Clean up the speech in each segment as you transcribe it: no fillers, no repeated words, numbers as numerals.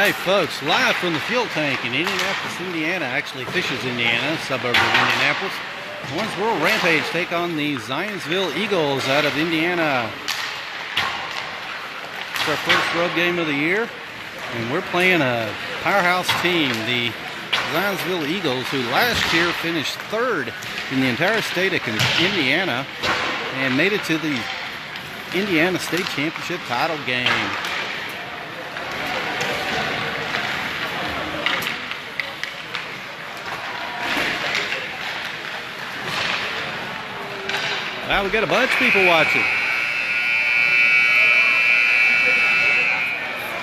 right, folks, live from the fuel tank in Indianapolis, Indiana, actually Fishers, Indiana, suburb of Indianapolis. Owensboro Rampage take on the Zionsville Eagles out of Indiana. It's our first road game of the year, and we're playing a powerhouse team, the Zionsville Eagles, who last year finished third in the entire state of Indiana and made it to the Indiana State Championship title game. Wow, we got a bunch of people watching.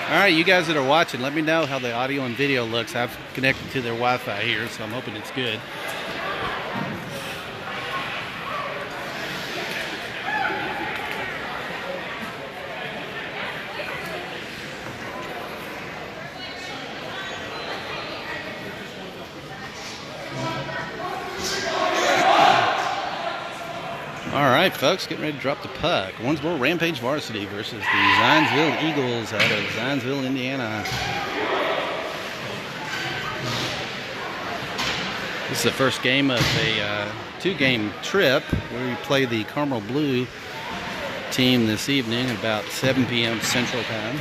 All right, you guys that are watching, let me know how the audio and video looks. I've connected to their Wi-Fi here, so I'm hoping it's good. All right, folks, getting ready to drop the puck. Owensboro Rampage Varsity versus the Zionsville Eagles out of Zionsville, Indiana. This is the first game of a two-game trip where we play the Carmel Blue team this evening at about 7 p.m. Central Time.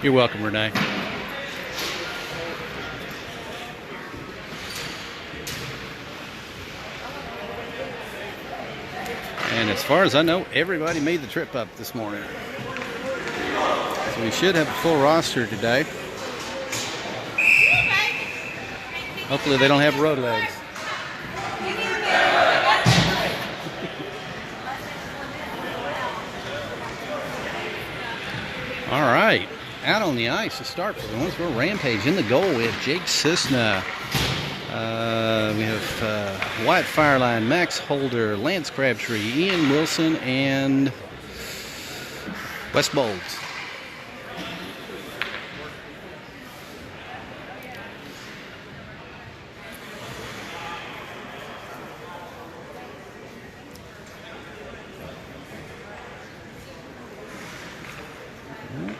You're welcome, Renee. And as far as I know, everybody made the trip up this morning. So we should have a full roster today. Hopefully they don't have road legs. All right, out on the ice to start for the Owensboro Rampage. In the goal, we have Jake Cisna. We have Wyatt Fireline, Max Holder, Lance Crabtree, Ian Wilson, and Wes Bolds.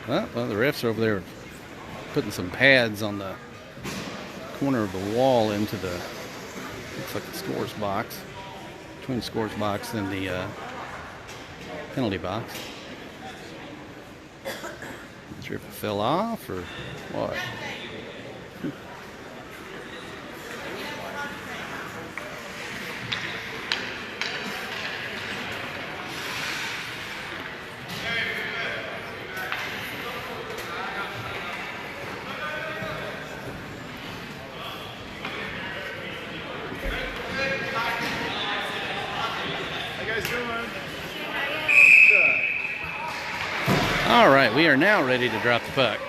Well, the refs are over there putting some pads on the corner of the wall into the, looks like the scores box, between the scores box and the penalty box. Not sure if it fell off or what. All right, we are now ready to drop the puck.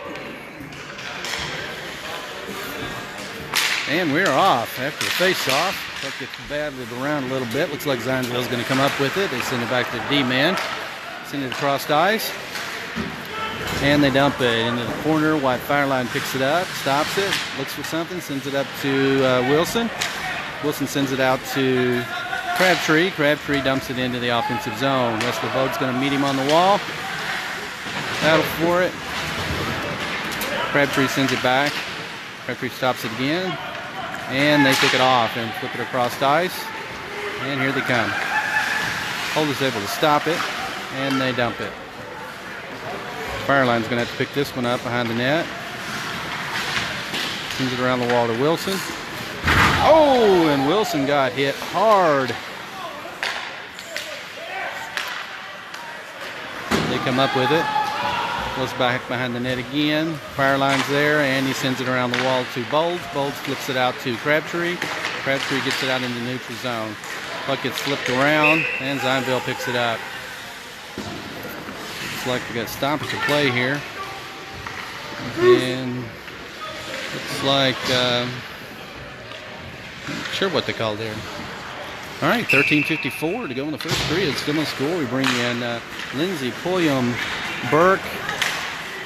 And we're off after the face-off. Puck gets batted around a little bit. Looks like Zionsville's going to come up with it. They send it back to the D-man. Send it across ice. And they dump it into the corner. White Fireline picks it up, stops it, looks for something, sends it up to Wilson. Wilson sends it out to Crabtree. Crabtree dumps it into the offensive zone. Wesley Vogue's going to meet him on the wall. Battle for it. Crabtree sends it back. Crabtree stops it again. And they pick it off and flip it across ice. And here they come. Holder's able to stop it. And they dump it. Fireline's going to have to pick this one up behind the net. Sends it around the wall to Wilson. Oh, and Wilson got hit hard. They come up with it. Goes back behind the net again. Fireline's there, and he sends it around the wall to Bolds. Bolds flips it out to Crabtree. Crabtree gets it out into the neutral zone. Puck gets flipped around, and Zionsville picks it up. Looks like we got stoppage of play here. And looks like, not sure what they called there. All right, 13:54 to go in the first period. Still on score. We bring in Lindsey, Pulliam, Burke,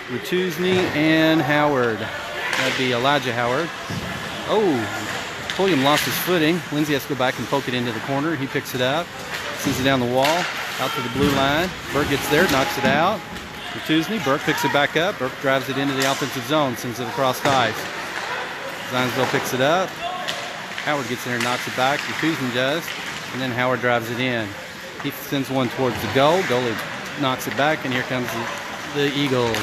Rutuzny, and Howard. That'd be Elijah Howard. Oh, Pulliam lost his footing. Lindsey has to go back and poke it into the corner. He picks it up, sends it down the wall. Out to the blue line. Burke gets there, knocks it out. Bertuzzi. Burke picks it back up. Burke drives it into the offensive zone, sends it across the ice. Zionsville picks it up. Howard gets in there, knocks it back. Bertuzzi does. And then Howard drives it in. He sends one towards the goal. Goalie knocks it back, and here comes the Eagles.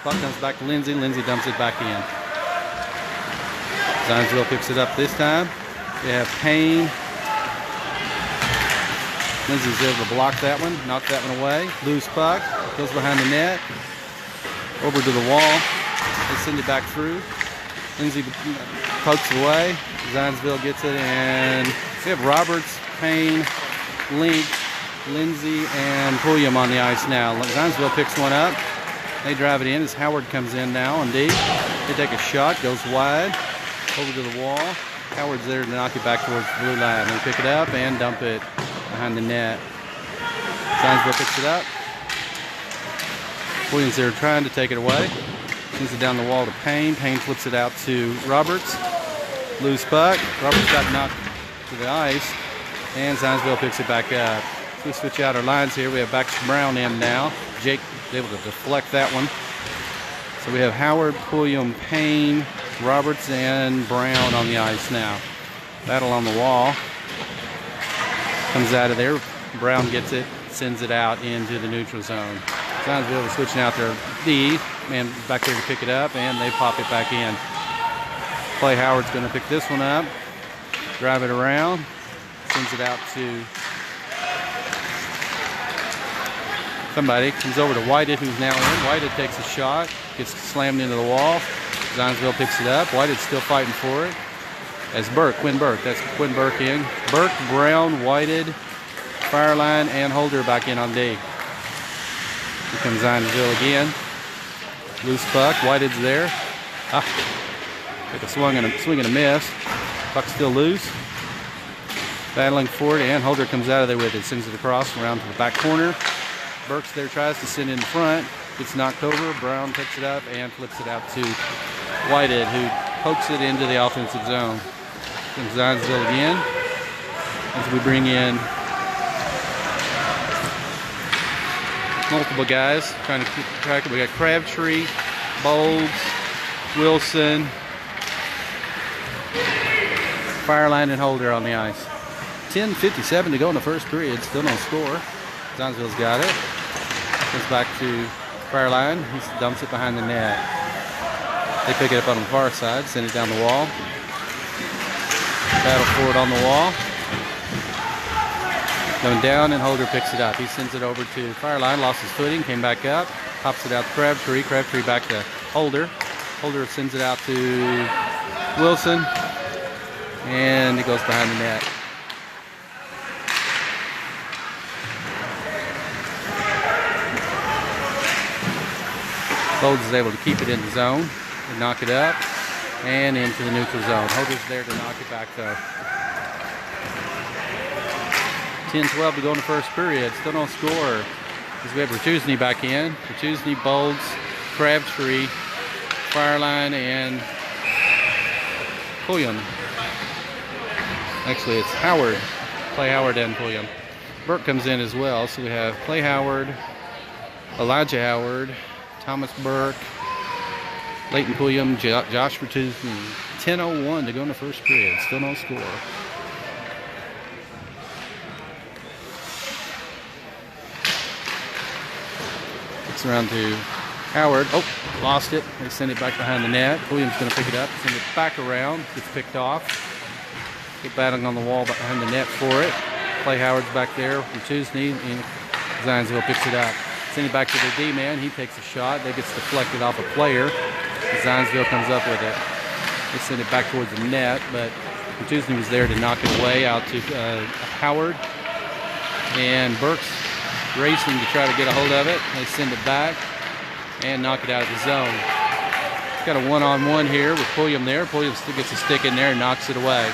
Puck comes back to Lindsay. Lindsay dumps it back in. Zionsville picks it up this time. They have Payne. Lindsay's able to block that one, knock that one away. Loose puck, goes behind the net, over to the wall. They send it back through. Lindsay pokes it away. Zionsville gets it, and we have Roberts, Payne, Link, Lindsay, and Pulliam on the ice now. Zionsville picks one up. They drive it in as Howard comes in now on D. They take a shot, goes wide, over to the wall. Howard's there to knock it back towards the blue line. They pick it up and dump it behind the net. Zionsville picks it up. Williams there trying to take it away. Sends it down the wall to Payne. Payne flips it out to Roberts. Loose puck. Roberts got knocked to the ice. And Zionsville picks it back up. So we switch out our lines here. We have Baxter Brown in now. Jake is able to deflect that one. So we have Howard, Pulliam, Payne, Roberts, and Brown on the ice now. Battle on the wall. Comes out of there. Brown gets it, sends it out into the neutral zone. Zionsville is switching out their D. Man back there to pick it up, and they pop it back in. Clay Howard's going to pick this one up, drive it around, sends it out to somebody. Comes over to Whited, who's now in. Whited takes a shot, gets slammed into the wall. Zionsville picks it up. Whited's still fighting for it. As Quinn Burke. That's Quinn Burke in. Burke, Brown, Whited, Fireline, and Holder back in on D. Here comes Zionsville again. Loose puck. Whited's there. Take a swing and a miss. Puck's still loose. Battling for it, and Holder comes out of there with it. Sends it across around to the back corner. Burke's there, tries to send in front. Gets knocked over. Brown picks it up and flips it out to Whited, who pokes it into the offensive zone. Comes Zionsville again as we bring in multiple guys trying to keep track of. We got Crabtree, Bowles, Wilson, Fireline, and Holder on the ice. 10:57 to go in the first period. Still no score. Zionsville's got it. Goes back to Fireline. He dumps it behind the net. They pick it up on the far side, send it down the wall. Battle for it on the wall. Going down, and Holder picks it up. He sends it over to Fireline, lost his footing, came back up, pops it out to Crabtree. Crabtree back to Holder. Holder sends it out to Wilson, and it goes behind the net. Bowles is able to keep it in the zone and knock it up and into the neutral zone. Holder's there to knock it back though. 10-12 to go in the first period. Still no score. As we have Bertuzzi back in. Bertuzzi, Bowles, Crabtree, Fireline, and Pulliam. Actually, it's Howard. Clay Howard and Pulliam. Burke comes in as well. So we have Clay Howard, Elijah Howard, Thomas Burke, Leighton Pulliam, Josh Bertuzzi. 10:01 to go in the first period. Still no score. It's around to Howard. Oh, lost it. They send it back behind the net. Pulliam's going to pick it up, send it back around. Gets picked off. Get battling on the wall behind the net for it. Clay Howard's back there. Bertuzzi, and Zionsville picks it up. Send it back to the D-man. He takes a shot. That gets deflected off a player. Zionsville comes up with it. They send it back towards the net, but Bertuzzi was there to knock it away out to Howard. And Burke's racing to try to get a hold of it. They send it back and knock it out of the zone. It's got a one-on-one here with Pulliam there. Pulliam still gets a stick in there and knocks it away.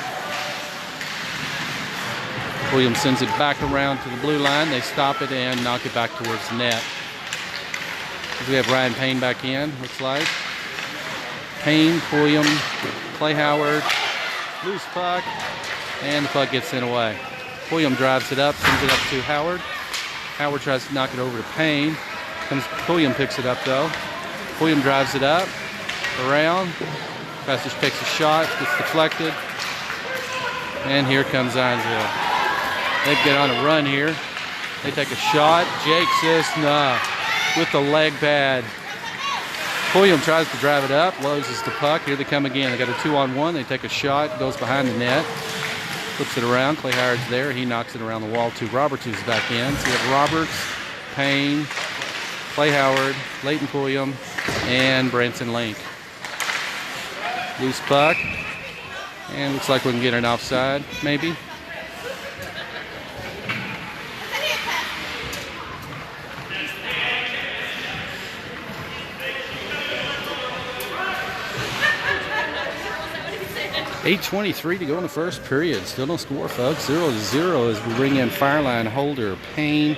Pulliam sends it back around to the blue line. They stop it and knock it back towards the net. As we have Ryan Payne back in, looks like. Payne, Pulliam, Clay Howard, loose puck, and the puck gets sent away. Pulliam drives it up, sends it up to Howard. Howard tries to knock it over to Payne. Pulliam picks it up though. Pulliam drives it up, around. Tries to takes a shot, gets deflected. And here comes Zionsville. They get on a run here. They take a shot. Jake Cisna with the leg pad. Pulliam tries to drive it up, loses the puck. Here they come again. They got a 2-on-1. They take a shot, goes behind the net, flips it around. Clay Howard's there. He knocks it around the wall to Roberts, who's back in. So you have Roberts, Payne, Clay Howard, Leighton Pulliam, and Branson Link. Loose puck. And looks like we can get an offside, maybe. .8:23 to go in the first period. Still no score, folks. 0-0 as we bring in Fireline, Holder, Payne,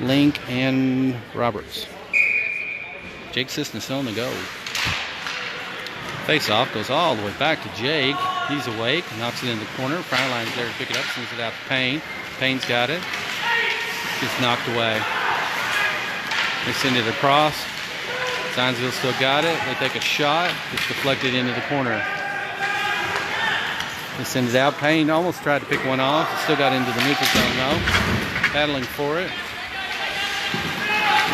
Link, and Roberts. Jake Cisna on the go. Face-off goes all the way back to Jake. He's awake, knocks it in the corner. Fireline's there to pick it up, sends it out to Payne. Payne's got it. Gets knocked away. They send it across. Zionsville still got it. They take a shot. It's deflected into the corner. They send it out. Payne almost tried to pick one off. Still got into the neutral zone though. Battling for it.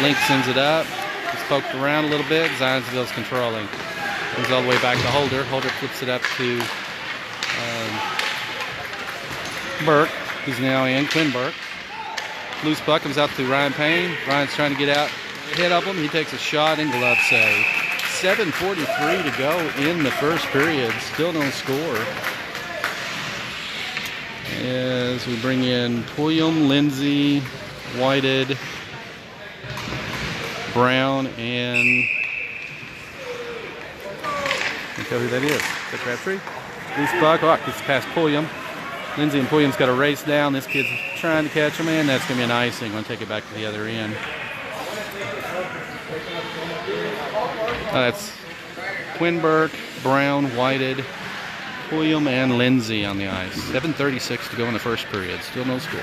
Link sends it up. It's poked around a little bit. Zionsville's controlling. Goes all the way back to Holder. Holder flips it up to Burke, who's now in. Quinn Burke. Loose puck comes out to Ryan Payne. Ryan's trying to get out ahead of him. He takes a shot and glove save. 7:43 to go in the first period. Still no score. As we bring in Pulliam, Lindsay, Whited, Brown, and you tell who that is. Is that Crabtree? Loose puck. Oh, gets past Pulliam. Lindsay and Pulliam's got a race down. This kid's trying to catch him, and that's going to be an icing. Going to take it back to the other end. That's Quinn Burke, Brown, Whited, Pulliam, and Lindsay on the ice. 7:36 to go in the first period. Still no score.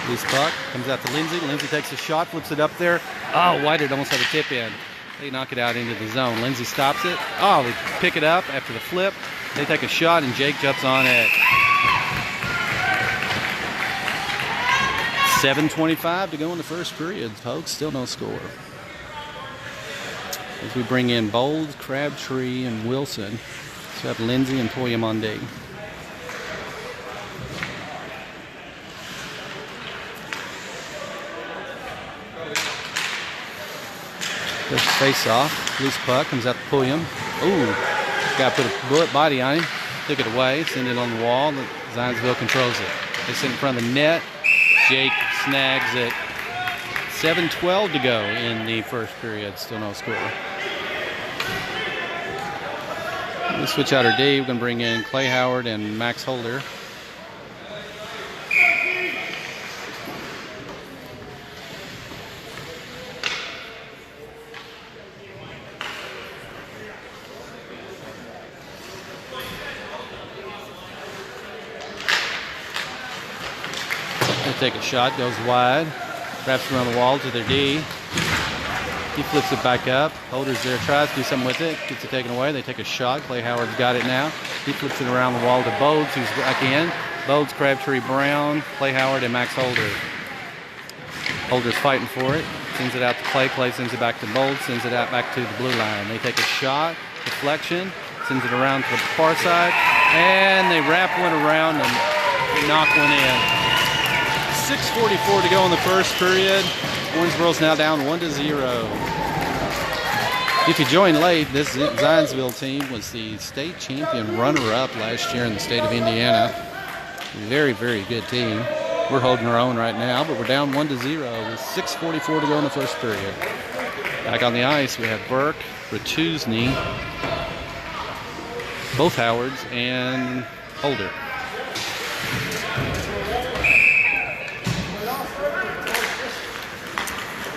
Loose puck comes out to Lindsay. Lindsay takes a shot, flips it up there. Oh, Whited almost had a tip in. They knock it out into the zone. Lindsay stops it. Oh, they pick it up after the flip. They take a shot, and Jake jumps on it. 7:25 to go in the first period, folks. Still no score. As we bring in Bowles, Crabtree, and Wilson. So we have Lindsay and Pulliam on D. There's a face-off. Loose puck comes out to Pulliam. Ooh, guy put a bullet body on him. Took it away, sent it on the wall. Zionsville controls it. They send it in front of the net. Jake snags it. 7:12 to go in the first period. Still no score. We'll switch out our D. We're going to bring in Clay Howard and Max Holder. Take a shot, goes wide, wraps around the wall to their D. He flips it back up. Holder's there, tries to do something with it, gets it taken away. They take a shot. Clay Howard's got it now. He flips it around the wall to Bodes, who's back in. Bodes, Crabtree, Brown, Clay Howard, and Max Holder. Holder's fighting for it. Sends it out to Clay. Clay sends it back to Bodes, sends it out back to the blue line. They take a shot, deflection, sends it around to the far side, and they wrap one around and knock one in. 6:44 to go in the first period. Owensboro's now down 1-0. If you joined late, this Zionsville team was the state champion runner-up last year in the state of Indiana. Very, very good team. We're holding our own right now, but we're down 1-0 with 6:44 to go in the first period. Back on the ice, we have Burke, Ratusny, both Howards, and Holder.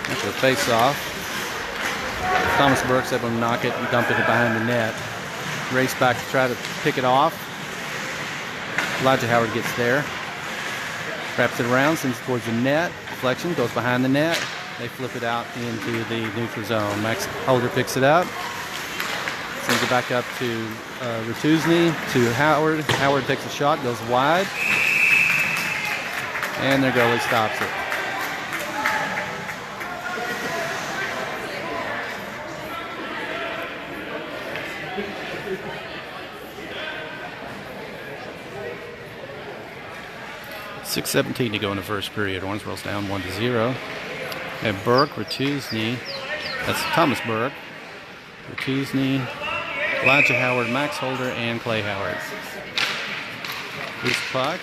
After a face-off. Thomas Burke's able to knock it and dump it behind the net. Race back to try to pick it off. Elijah Howard gets there. Wraps it around, sends it towards the net. Deflection, goes behind the net. They flip it out into the neutral zone. Max Holder picks it up. Sends it back up to Ratuzny, to Howard. Howard takes a shot, goes wide. And their goalie stops it. .6:17 to go in the first period. Owensboro's down 1-0. We have Burke, Ratuzny. That's Thomas Burke. Ratuzny, Elijah Howard, Max Holder, and Clay Howard. Loose puck.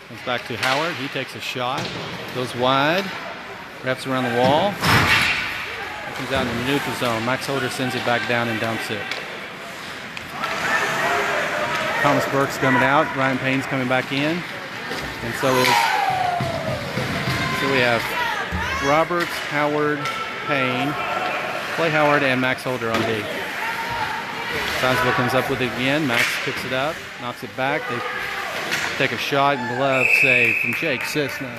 Comes back to Howard. He takes a shot. Goes wide. Wraps around the wall. Comes out in the neutral zone. Max Holder sends it back down and dumps it. Thomas Burke's coming out. Ryan Payne's coming back in. And so we have Roberts, Howard, Payne, Clay Howard, and Max Holder on D. Zionsville comes up with it again. Max picks it up, knocks it back. They take a shot and glove save from Jake Cisna.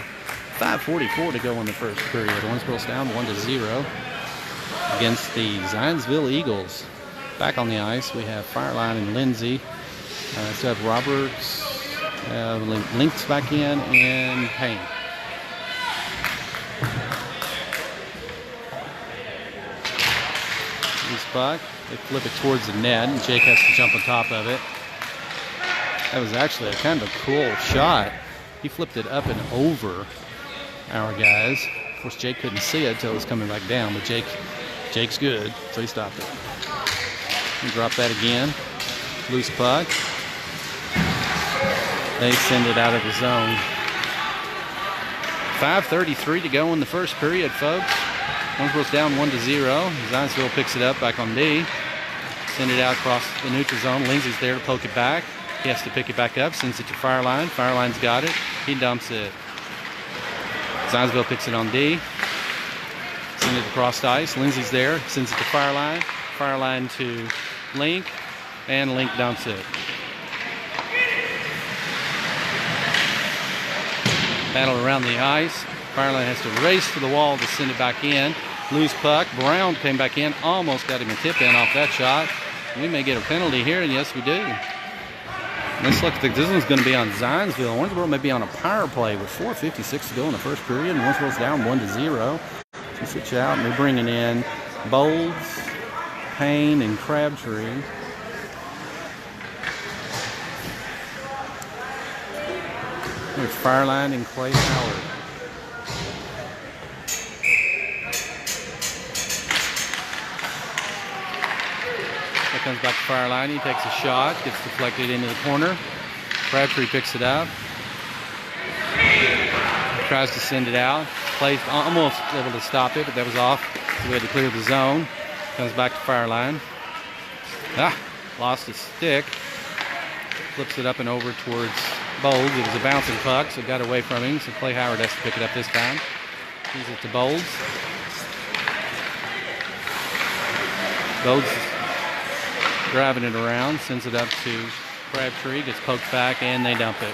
5:44 to go in the first period. Owensboro's down 1-0 against the Zionsville Eagles. Back on the ice, we have Fireline and Lindsay. So have Roberts, Links back in, and Payne. Loose puck. They flip it towards the net, and Jake has to jump on top of it. That was actually a kind of a cool shot. He flipped it up and over our guys. Of course, Jake couldn't see it until it was coming back down, but Jake's good, so he stopped it. He dropped that again. Loose puck. They send it out of the zone. 5:33 to go in the first period, folks. Owensboro's down 1-0. Zionsville picks it up back on D. Send it out across the neutral zone. Lindsay's there to poke it back. He has to pick it back up, sends it to Fireline. Fireline's got it. He dumps it. Zionsville picks it on D. Send it across the ice. Lindsay's there, sends it to Fireline. Fireline to Link, and Link dumps it. Battle around the ice. Fireline has to race to the wall to send it back in. Loose puck. Brown came back in. Almost got him a tip in off that shot. We may get a penalty here, and yes, we do. This looks like this one's going to be on Zionsville. Owensboro may be on a power play with 4:56 to go in the first period. And Owensboro's down 1-0. So switch out, and they're bringing in Bowles, Payne, and Crabtree. There's Fireline and Clay Howard. That comes back to Fireline. He takes a shot, gets deflected into the corner. Crabtree picks it up. Tries to send it out. Clay's almost able to stop it, but that was off. So we had to clear the zone. Comes back to Fireline. Lost his stick. Flips it up and over towards Bowles. It was a bouncing puck, so it got away from him. So Clay Howard has to pick it up this time. Gives it to Bowles. Bowles driving it around, sends it up to Crabtree, gets poked back, and they dump it.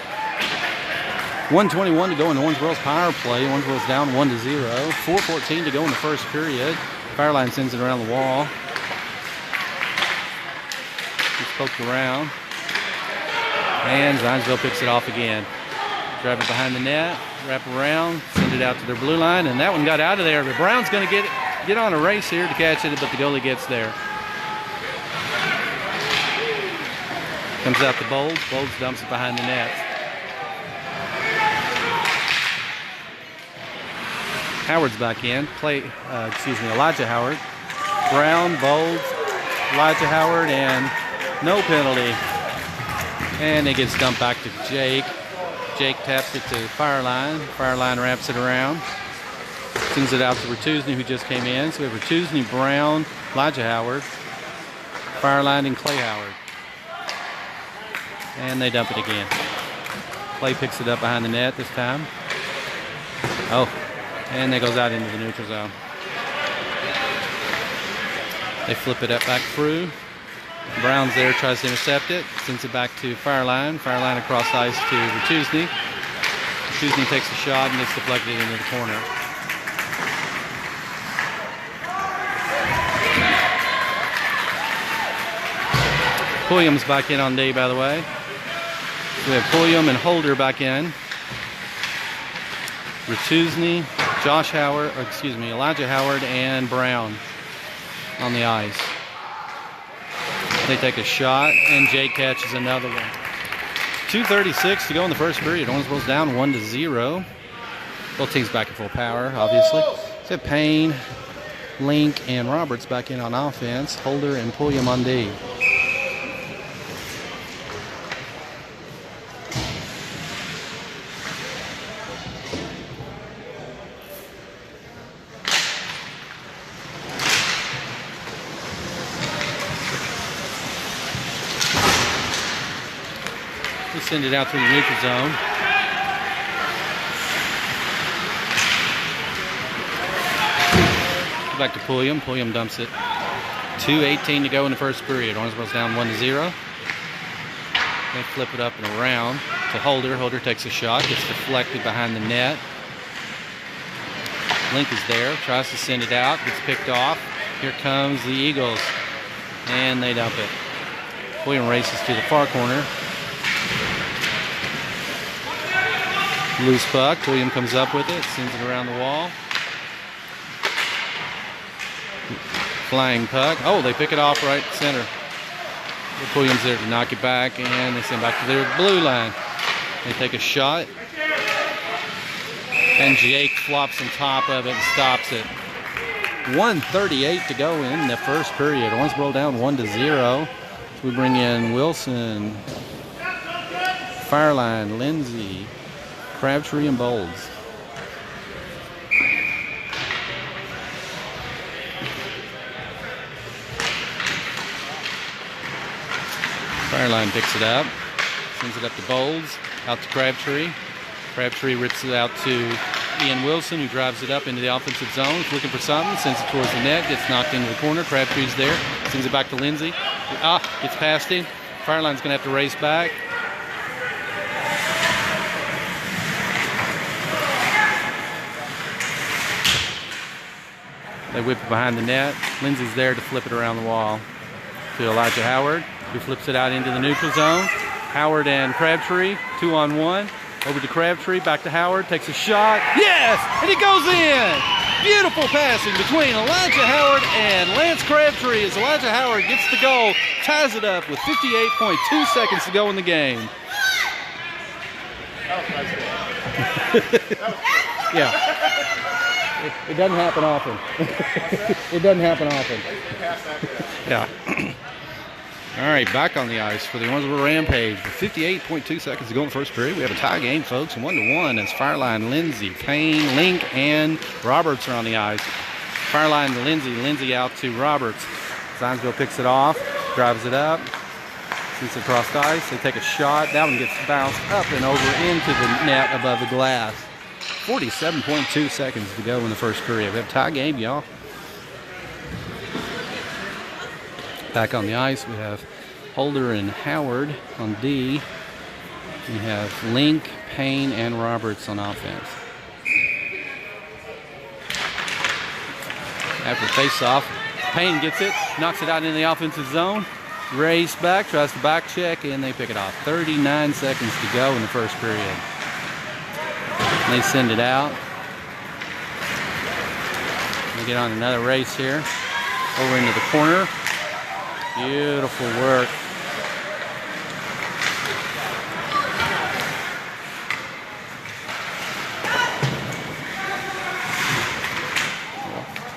1:21 to go in Owensboro's power play. Owensboro's down 1-0. 4:14 to go in the first period. Fireline sends it around the wall. Gets poked around. And Zionsville picks it off again. Drive it behind the net, wrap around, send it out to their blue line, and that one got out of there. But Brown's going to get on a race here to catch it, but the goalie gets there. Comes out to Bowles. Bowles dumps it behind the net. Howard's back in. Elijah Howard. Brown, Bowles, Elijah Howard, and no penalty. And it gets dumped back to Jake. Jake taps it to Fireline. Fireline wraps it around. Sends it out to Ratuzny, who just came in. So we have Ratuzny, Brown, Elijah Howard, Fireline, and Clay Howard. And they dump it again. Clay picks it up behind the net this time. And it goes out into the neutral zone. They flip it up back through. Brown's there, tries to intercept it, sends it back to Fireline. Fireline across ice to Ratuszny. Ratuszny takes a shot and gets deflected into the corner. Pulliam's back in on D, by the way. We have Pulliam and Holder back in. Ratuszny, Elijah Howard, and Brown on the ice. They take a shot, and Jay catches another one. 2:36 to go in the first period. Owensboro's down 1-0. Both teams back at full power, obviously. So Payne, Link, and Roberts back in on offense. Holder and Pulliam on D. We send it out through the neutral zone. Back to Pulliam. Pulliam dumps it. 2:18 to go in the first period. Owensboro's down 1-0. They flip it up and around to Holder. Holder takes a shot. Gets deflected behind the net. Link is there. Tries to send it out. Gets picked off. Here comes the Eagles. And they dump it. Pulliam races to the far corner. Loose puck. Pulliam comes up with it. Sends it around the wall. Flying puck. Oh, they pick it off right center. Pulliam's there to knock it back, and they send it back to their blue line. They take a shot, and Jake flops on top of it and stops it. 1:38 to go in the first period. Owensboro down 1-0. We bring in Wilson, Fireline, Lindsay, Crabtree, and Bowles. Fireline picks it up, sends it up to Bowles, out to Crabtree. Crabtree rips it out to Ian Wilson, who drives it up into the offensive zone. He's looking for something, sends it towards the net, gets knocked into the corner. Crabtree's there, sends it back to Lindsay. Gets past him. Fireline's going to have to race back. They whip it behind the net. Lindsay's there to flip it around the wall to Elijah Howard, who flips it out into the neutral zone. Howard and Crabtree, 2-on-1. Over to Crabtree, back to Howard, takes a shot. Yes! And it goes in! Beautiful passing between Elijah Howard and Lance Crabtree as Elijah Howard gets the goal, ties it up with 58.2 seconds to go in the game. Yeah. It doesn't happen often. It doesn't happen often. Yeah. All right, back on the ice for the Owensboro Rampage. With 58.2 seconds to go in the first period. We have a tie game, folks, 1-1 as Fireline, Lindsay, Payne, Link, and Roberts are on the ice. Fireline to Lindsay, Lindsay out to Roberts. Zionsville picks it off, drives it up, sends it across the ice. They take a shot. That one gets bounced up and over into the net above the glass. 47.2 seconds to go in the first period. We have a tie game, y'all. Back on the ice, we have Holder and Howard on D. We have Link, Payne, and Roberts on offense. After face-off, Payne gets it, knocks it out in the offensive zone. Race back, tries to back check, and they pick it off. 39 seconds to go in the first period. They send it out. They get on another race here. Over into the corner. Beautiful work.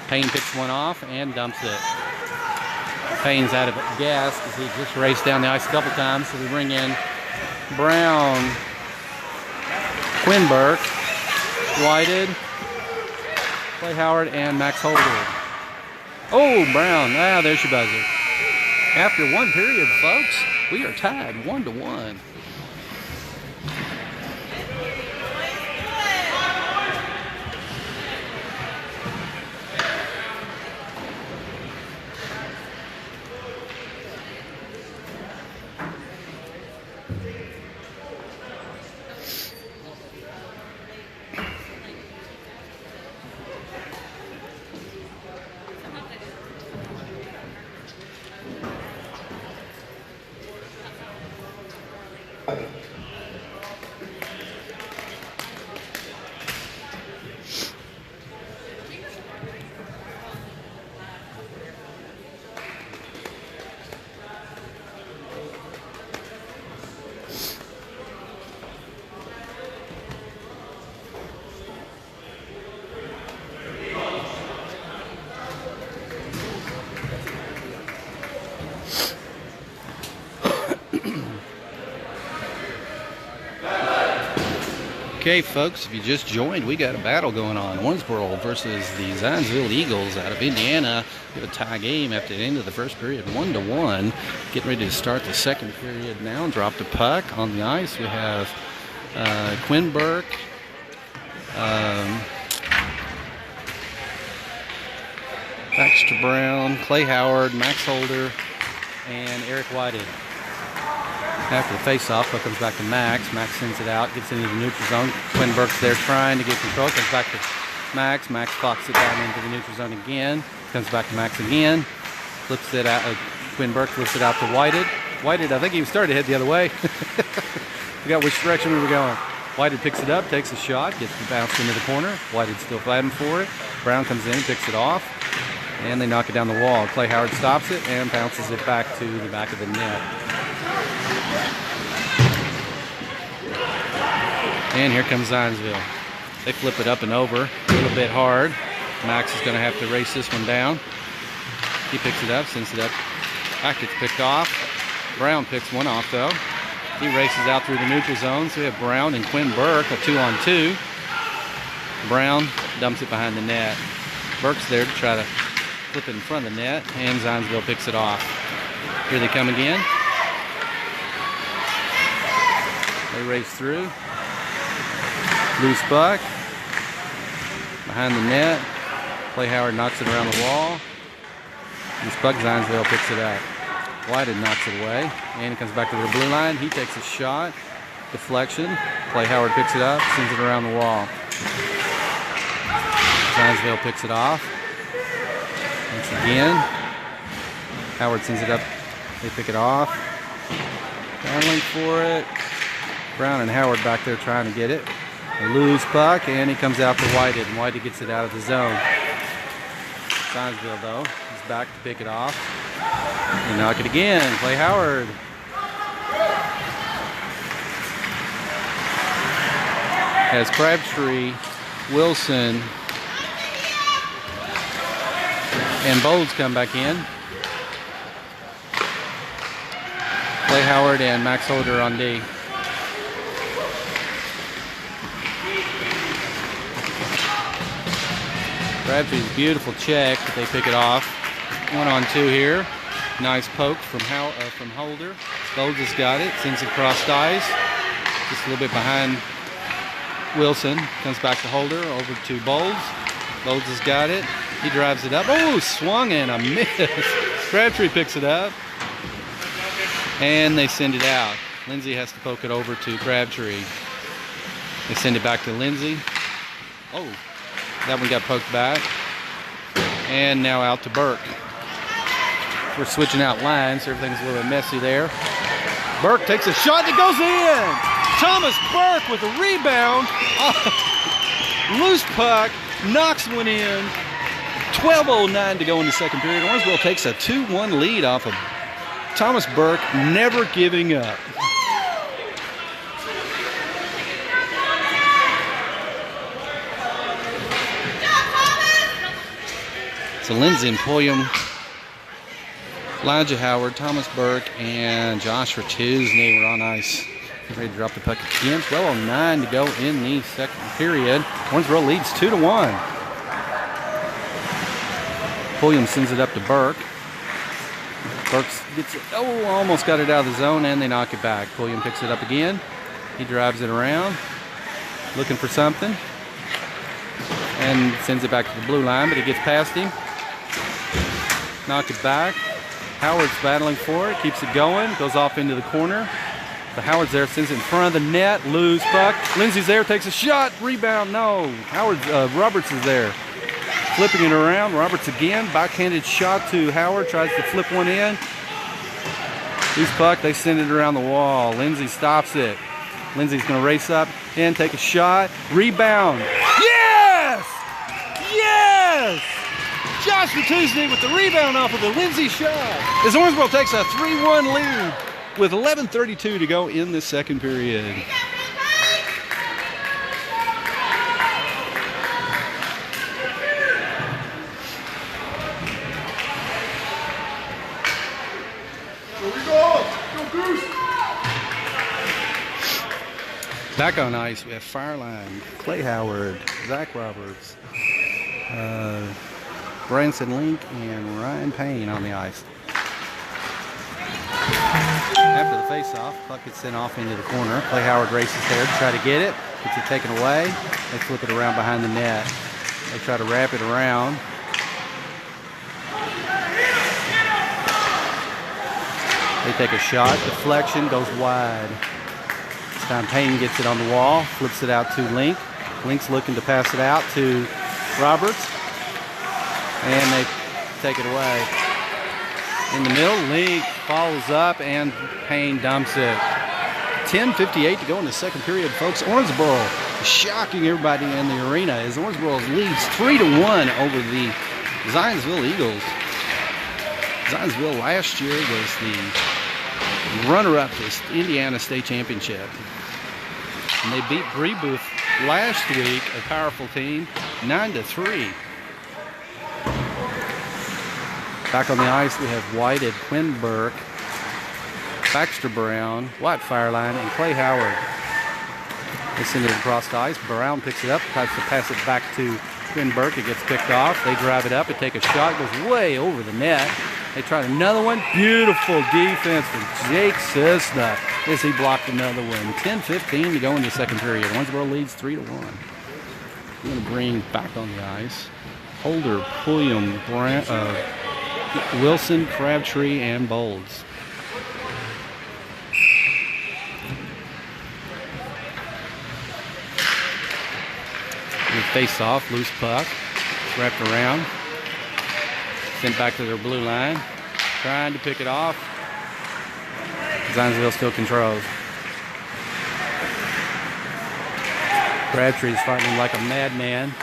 Payne picks one off and dumps it. Payne's out of gas because he just raced down the ice a couple times. So we bring in Brown, Quinberg, Whited, Clay Howard, and Max Holder. Oh, Brown. There's your buzzer. After one period, folks, we are tied 1-1. Okay, folks, if you just joined, we got a battle going on. Owensboro versus the Zionsville Eagles out of Indiana. We have a tie game after the end of the first period, 1-1. Getting ready to start the second period now. Drop the puck on the ice. We have Quinn Burke, Baxter Brown, Clay Howard, Max Holder, and Eric Whited. After the face-off, puck comes back to Max. Max sends it out, gets into the neutral zone. Quinn Burke's there trying to get control. Comes back to Max. Max clocks it down into the neutral zone again. Comes back to Max again. Flips it out. Quinn Burke flips it out to Whited. Whited, I think he was starting to head the other way. Forgot which direction we were going. Whited picks it up, takes a shot, gets bounced into the corner. Whited still fighting for it. Brown comes in, picks it off, and they knock it down the wall. Clay Howard stops it and bounces it back to the back of the net. And here comes Zionsville. They flip it up and over a little bit hard. Max is going to have to race this one down. He picks it up, sends it up. Back gets picked off. Brown picks one off though. He races out through the neutral zone. So we have Brown and Quinn Burke, a 2-on-2. Brown dumps it behind the net. Burke's there to try to flip it in front of the net, and Zionsville picks it off. Here they come again. They race through. Loose puck. Behind the net. Clay Howard knocks it around the wall. Loose puck, Zionsville picks it up. Whited knocks it away. And it comes back to the blue line. He takes a shot. Deflection. Clay Howard picks it up, sends it around the wall. Zionsville picks it off. Once again. Howard sends it up. They pick it off. Battling for it. Brown and Howard back there trying to get it. A loose puck, and he comes out to Whited, and Whited gets it out of the zone. Zionsville, though, is back to pick it off. And knock it again. Clay Howard. Has Crabtree, Wilson, and Bowles come back in. Clay Howard and Max Holder on D. Crabtree's beautiful check, but they pick it off. 1-on-2 here. Nice poke from Holder. Bowles has got it. Sends it across ice. Just a little bit behind Wilson. Comes back to Holder. Over to Bowles. Bowles has got it. He drives it up. Oh, swung and a miss. Crabtree picks it up. And they send it out. Lindsay has to poke it over to Crabtree. They send it back to Lindsay. Oh. That one got poked back. And now out to Burke. We're switching out lines, so everything's a little bit messy there. Burke takes a shot that goes in. Thomas Burke with a rebound. Loose puck, knocks one in. 12:09 to go in the second period. Owensboro takes a 2-1 lead off of Thomas Burke, never giving up. So Lindsay and Pulliam, Elijah Howard, Thomas Burke, and Joshua Tuesday were on ice. Ready to drop the puck again. 12:09 to go in the second period. Owensboro leads 2-1. Pulliam sends it up to Burke. Burke gets it. Oh, almost got it out of the zone, and they knock it back. Pulliam picks it up again. He drives it around, looking for something, and sends it back to the blue line, but it gets past him. Knock it back. Howard's battling for it, keeps it going, goes off into the corner. The Howard's there, sends it in front of the net, loose puck. Lindsay's there, takes a shot, rebound, no. Roberts is there, flipping it around. Roberts again, backhanded shot to Howard, tries to flip one in. Loose puck, they send it around the wall. Lindsay stops it. Lindsay's going to race up and take a shot. Rebound. Yes! Yes! Josh Tuesday with the rebound off of the Lindsay shot. As Owensboro takes a 3-1 lead with 11:32 to go in the second period. Back on ice, we have Fireline, Clay Howard, Zach Roberts, Branson Link, and Ryan Payne on the ice. After the face-off, puck gets sent off into the corner. Clay Howard races there to try to get it. Gets it taken away. They flip it around behind the net. They try to wrap it around. They take a shot. Deflection goes wide. This time Payne gets it on the wall. Flips it out to Link. Link's looking to pass it out to Roberts. And they take it away. In the middle, Link follows up and Payne dumps it. 10:58 to go in the second period, folks. Owensboro shocking everybody in the arena as Owensboro leads 3-1 over the Zionsville Eagles. Zionsville last year was the runner-up to the Indiana State Championship. And they beat Brebeuf last week, a powerful team, 9-3. Back on the ice, we have White and Quinn Burke, Baxter Brown, White Fireline, and Clay Howard. They send it across the ice. Brown picks it up, tries to pass it back to Quinn Burke. It gets picked off. They drive it up. They take a shot. Goes way over the net. They try another one. Beautiful defense from Jake Cisna as he blocked another one. 10:15 to go in the second period. Owensboro leads 3-1. We're going to bring back on the ice Holder, Pulliam, Wilson, Crabtree, and Bolds. Face off, loose puck, wrapped around, sent back to their blue line, trying to pick it off. Zionsville still controls. Crabtree's fighting like a madman.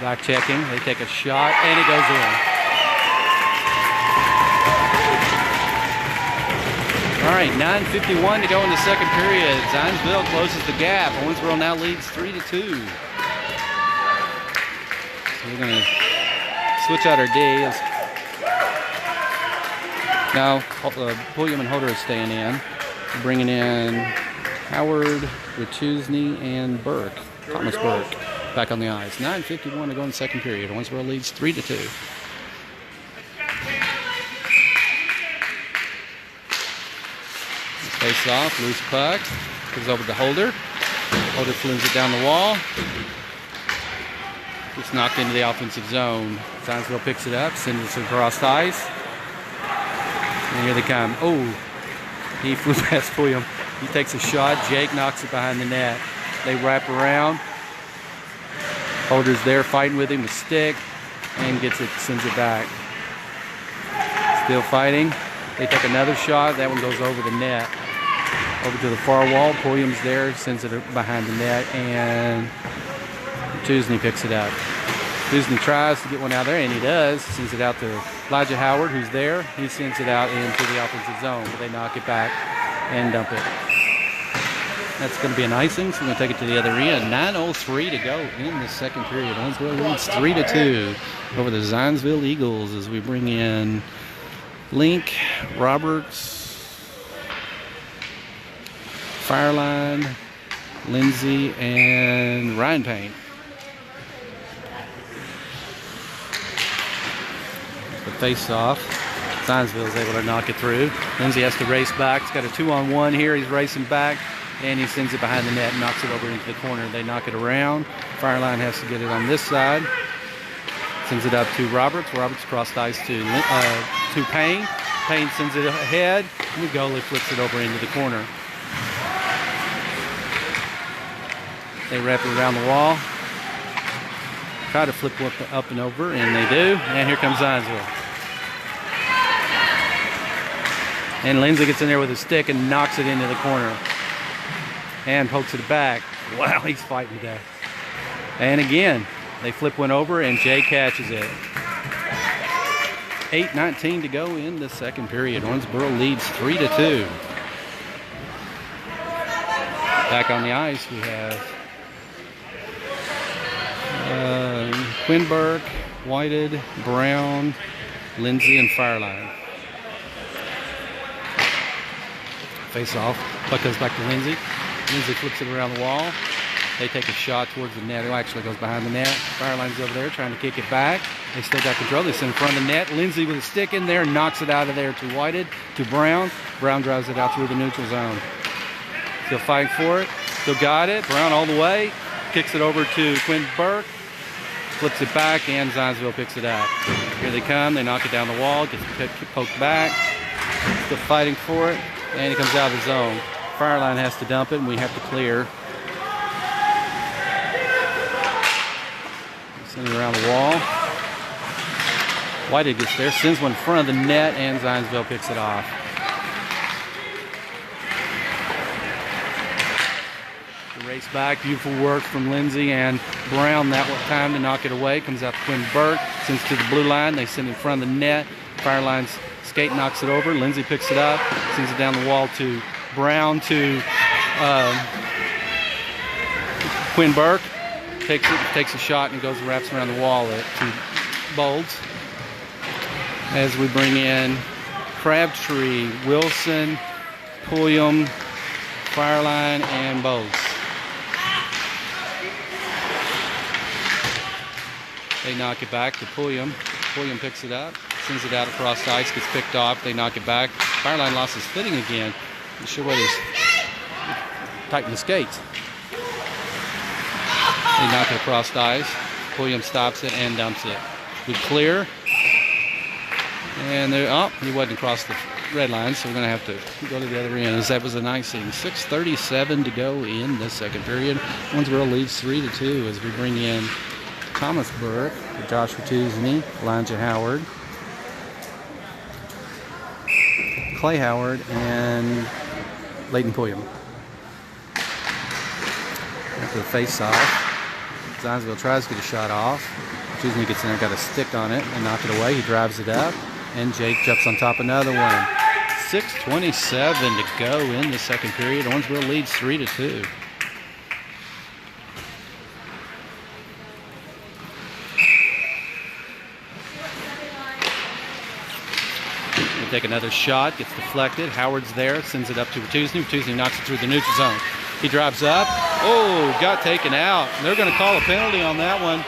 Back checking, they take a shot, and it goes in. All right, 9:51 to go in the second period. Zionsville closes the gap. Owensboro now leads 3-2. We're going to switch out our D. Now, Pulliam and Holder are staying in. We're bringing in Howard, Wachusny, and Burke. Thomas Burke back on the ice. 9:51 to go in the second period. Owensboro leads 3-2. Face off, loose puck. Goes over to Holder. Holder flings it down the wall. It's knocked into the offensive zone. Zionsville picks it up, sends it across the ice. And here they come. Oh, he flew past Pulliam. He takes a shot. Jake knocks it behind the net. They wrap around. Holder's there fighting with him, a stick, and gets it, sends it back. Still fighting. They take another shot. That one goes over the net. Over to the far wall. Pulliam's there, sends it behind the net, and Tuesday picks it up. Tuesday tries to get one out there, and he does. Sends it out to Elijah Howard, who's there. He sends it out into the offensive zone, but they knock it back and dump it. That's going to be an icing, so we're going to take it to the other end. 9:03 to go in the second period. Owensboro leads 3-2 over the Zionsville Eagles as we bring in Link, Roberts, Fireline, Lindsay, and Ryan Payne. The face-off. Zionsville is able to knock it through. Lindsay has to race back. He's got a 2-on-1 here. He's racing back, and he sends it behind the net and knocks it over into the corner. They knock it around. Fireline has to get it on this side. Sends it up to Roberts. Roberts crossed ice to Payne. Payne sends it ahead, and the goalie flips it over into the corner. They wrap it around the wall. Try to flip up and over, and they do. And here comes Zionsville. And Lindsay gets in there with a stick and knocks it into the corner. And pokes it back. Wow, he's fighting to death. And again, they flip one over and Jay catches it. 8:19 to go in the second period. Owensboro leads 3-2. Back on the ice we have Quinn Whited, Brown, Lindsay, and Fireline. Face off. Puck goes back to Lindsay. Lindsay flips it around the wall. They take a shot towards the net. It actually goes behind the net. Fireline's over there trying to kick it back. They still got control. They send in front of the net. Lindsay with a stick in there, knocks it out of there to Whited, to Brown. Brown drives it out through the neutral zone. Still fighting for it. Still got it. Brown all the way. Kicks it over to Quinn Burke. Flips it back, and Zionsville picks it up. Here they come. They knock it down the wall. Gets poked back. Still fighting for it. And it comes out of the zone. Fireline has to dump it, and we have to clear. Send it around the wall. Whited gets there, sends one in front of the net, and Zionsville picks it off. The race back, beautiful work from Lindsay and Brown that time to knock it away. Comes out to Quinn Burke, sends to the blue line. They send it in front of the net. Fireline's skate knocks it over. Lindsay picks it up, sends it down the wall to Brown, to Quinn Burke. Takes a shot and goes and wraps around the wall to Bolds. As we bring in Crabtree, Wilson, Pulliam, Fireline, and Bolds. They knock it back to Pulliam. Pulliam picks it up, sends it out across the ice, gets picked off. They knock it back. Fireline lost his footing again. Not sure what is. Tighten the skates. They knock it across the ice. Pulliam stops it and dumps it. We clear. And he wasn't across the red line, so we're going to have to go to the other end. As that was an icing. 6:37 to go in the second period. Owensboro leads 3-2 as we bring in Thomas Burke, Joshua Tuesney, Elijah Howard, Clay Howard, and Leighton Pulliam. After the face-off, Zionsville tries to get a shot off. Tuesney gets in there, got a stick on it, and knock it away. He drives it up, and Jake jumps on top of another one. 6:27 to go in the second period. Owensboro leads 3-2. They take another shot, gets deflected. Howard's there, sends it up to Tuesney. Tuesney knocks it through the neutral zone. He drives up. Oh, got taken out. They're going to call a penalty on that one.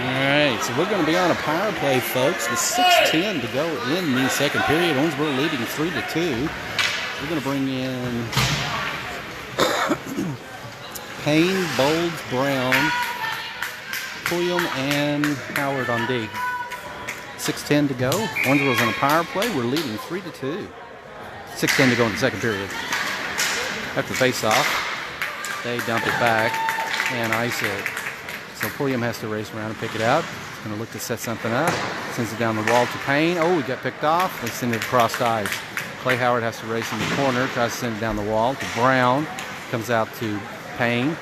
All right, so we're going to be on a power play, folks, with 6:10 to go in the second period. Owensboro leading 3-2. We're going to bring in Payne, Bolds, Brown, Pulliam, and Howard on D. 6:10 to go. Owensboro's on a power play. We're leading 3-2. 6:10 to go in the second period. After face-off, they dump it back and ice it. So Pulliam has to race around and pick it up. He's going to look to set something up. Sends it down the wall to Payne. Oh, he got picked off. They send it across the ice. Clay Howard has to race in the corner. Tries to send it down the wall to Brown. Comes out to Payne.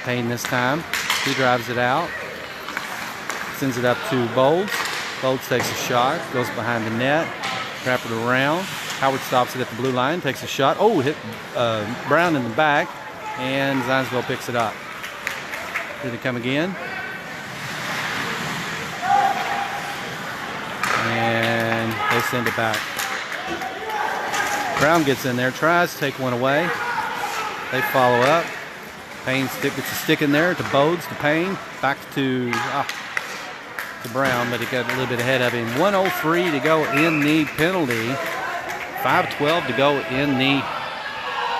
Payne this time. He drives it out. Sends it up to Bolds. Bolds takes a shot. Goes behind the net. Wrap it around. Howard stops it at the blue line. Takes a shot. Oh, hit Brown in the back. And Zionsville picks it up. Here they come again. And they send it back. Brown gets in there. Tries to take one away. They follow up. Payne gets a stick in there to Bolds, to Payne, back to Brown, but he got a little bit ahead of him. 1:03 to go in the penalty. 5:12 to go in the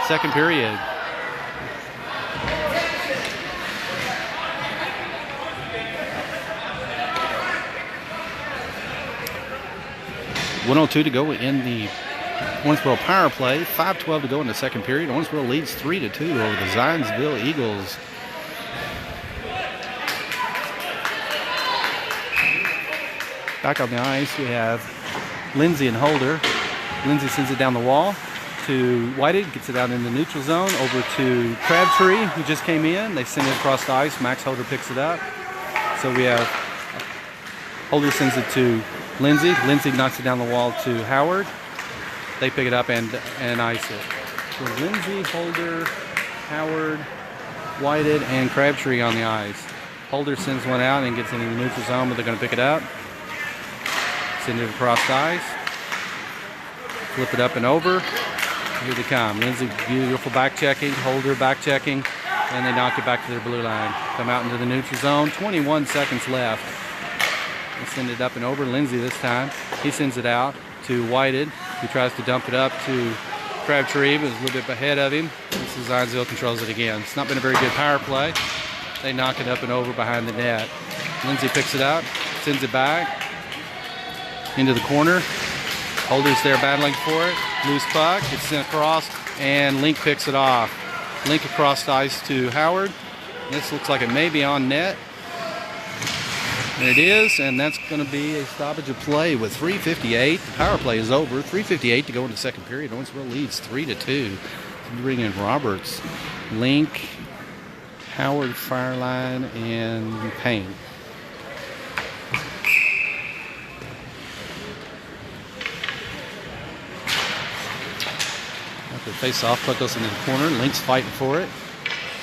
second period. $1:02 to go in the Owensboro power play. 5:12 to go in the second period. Owensboro leads 3-2 over the Zionsville Eagles. Back on the ice, we have Lindsay and Holder. Lindsay sends it down the wall to Whited, gets it out in the neutral zone, over to Crabtree, who just came in. They send it across the ice. Max Holder picks it up. So we have Holder sends it to Lindsay. Lindsay knocks it down the wall to Howard. They pick it up and ice it. So Lindsay, Holder, Howard, Whited, and Crabtree on the ice. Holder sends one out and gets into the neutral zone, but they're going to pick it up. Send it across the ice. Flip it up and over. Here they come. Lindsay, beautiful back checking. Holder back checking. And they knock it back to their blue line. Come out into the neutral zone. 21 seconds left. They send it up and over. Lindsay this time. He sends it out to Whited, who tries to dump it up to Crabtree, but is a little bit ahead of him. This is Zionsville controls it again. It's not been a very good power play. They knock it up and over behind the net. Lindsay picks it up, sends it back into the corner. Holder's there battling for it. Loose puck. It's sent across, and Link picks it off. Link across the ice to Howard. This looks like it may be on net. And it is, and that's going to be a stoppage of play with 3:58. The power play is over. 3:58 to go in the second period. Owensboro leads 3-2. Bring in Roberts, Link, Howard, Fireline, and Payne. After the face-off, puck goes into the corner. Link's fighting for it.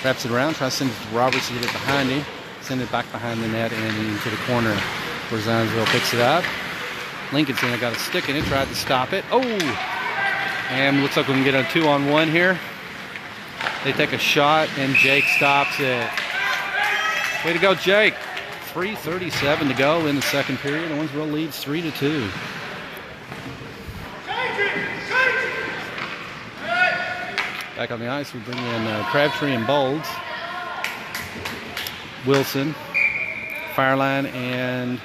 Wraps it around, tries to send it to Roberts to get it behind him. Send it back behind the net and into the corner where Zionsville picks it up. Lincoln's got a stick in it, tried to stop it. Oh! And looks like we can get a 2-on-1 here. They take a shot and Jake stops it. Way to go, Jake. 3:37 to go in the second period. Owensboro leads 3-2. Back on the ice, we bring in Crabtree and Bolds. Wilson, Fireline, and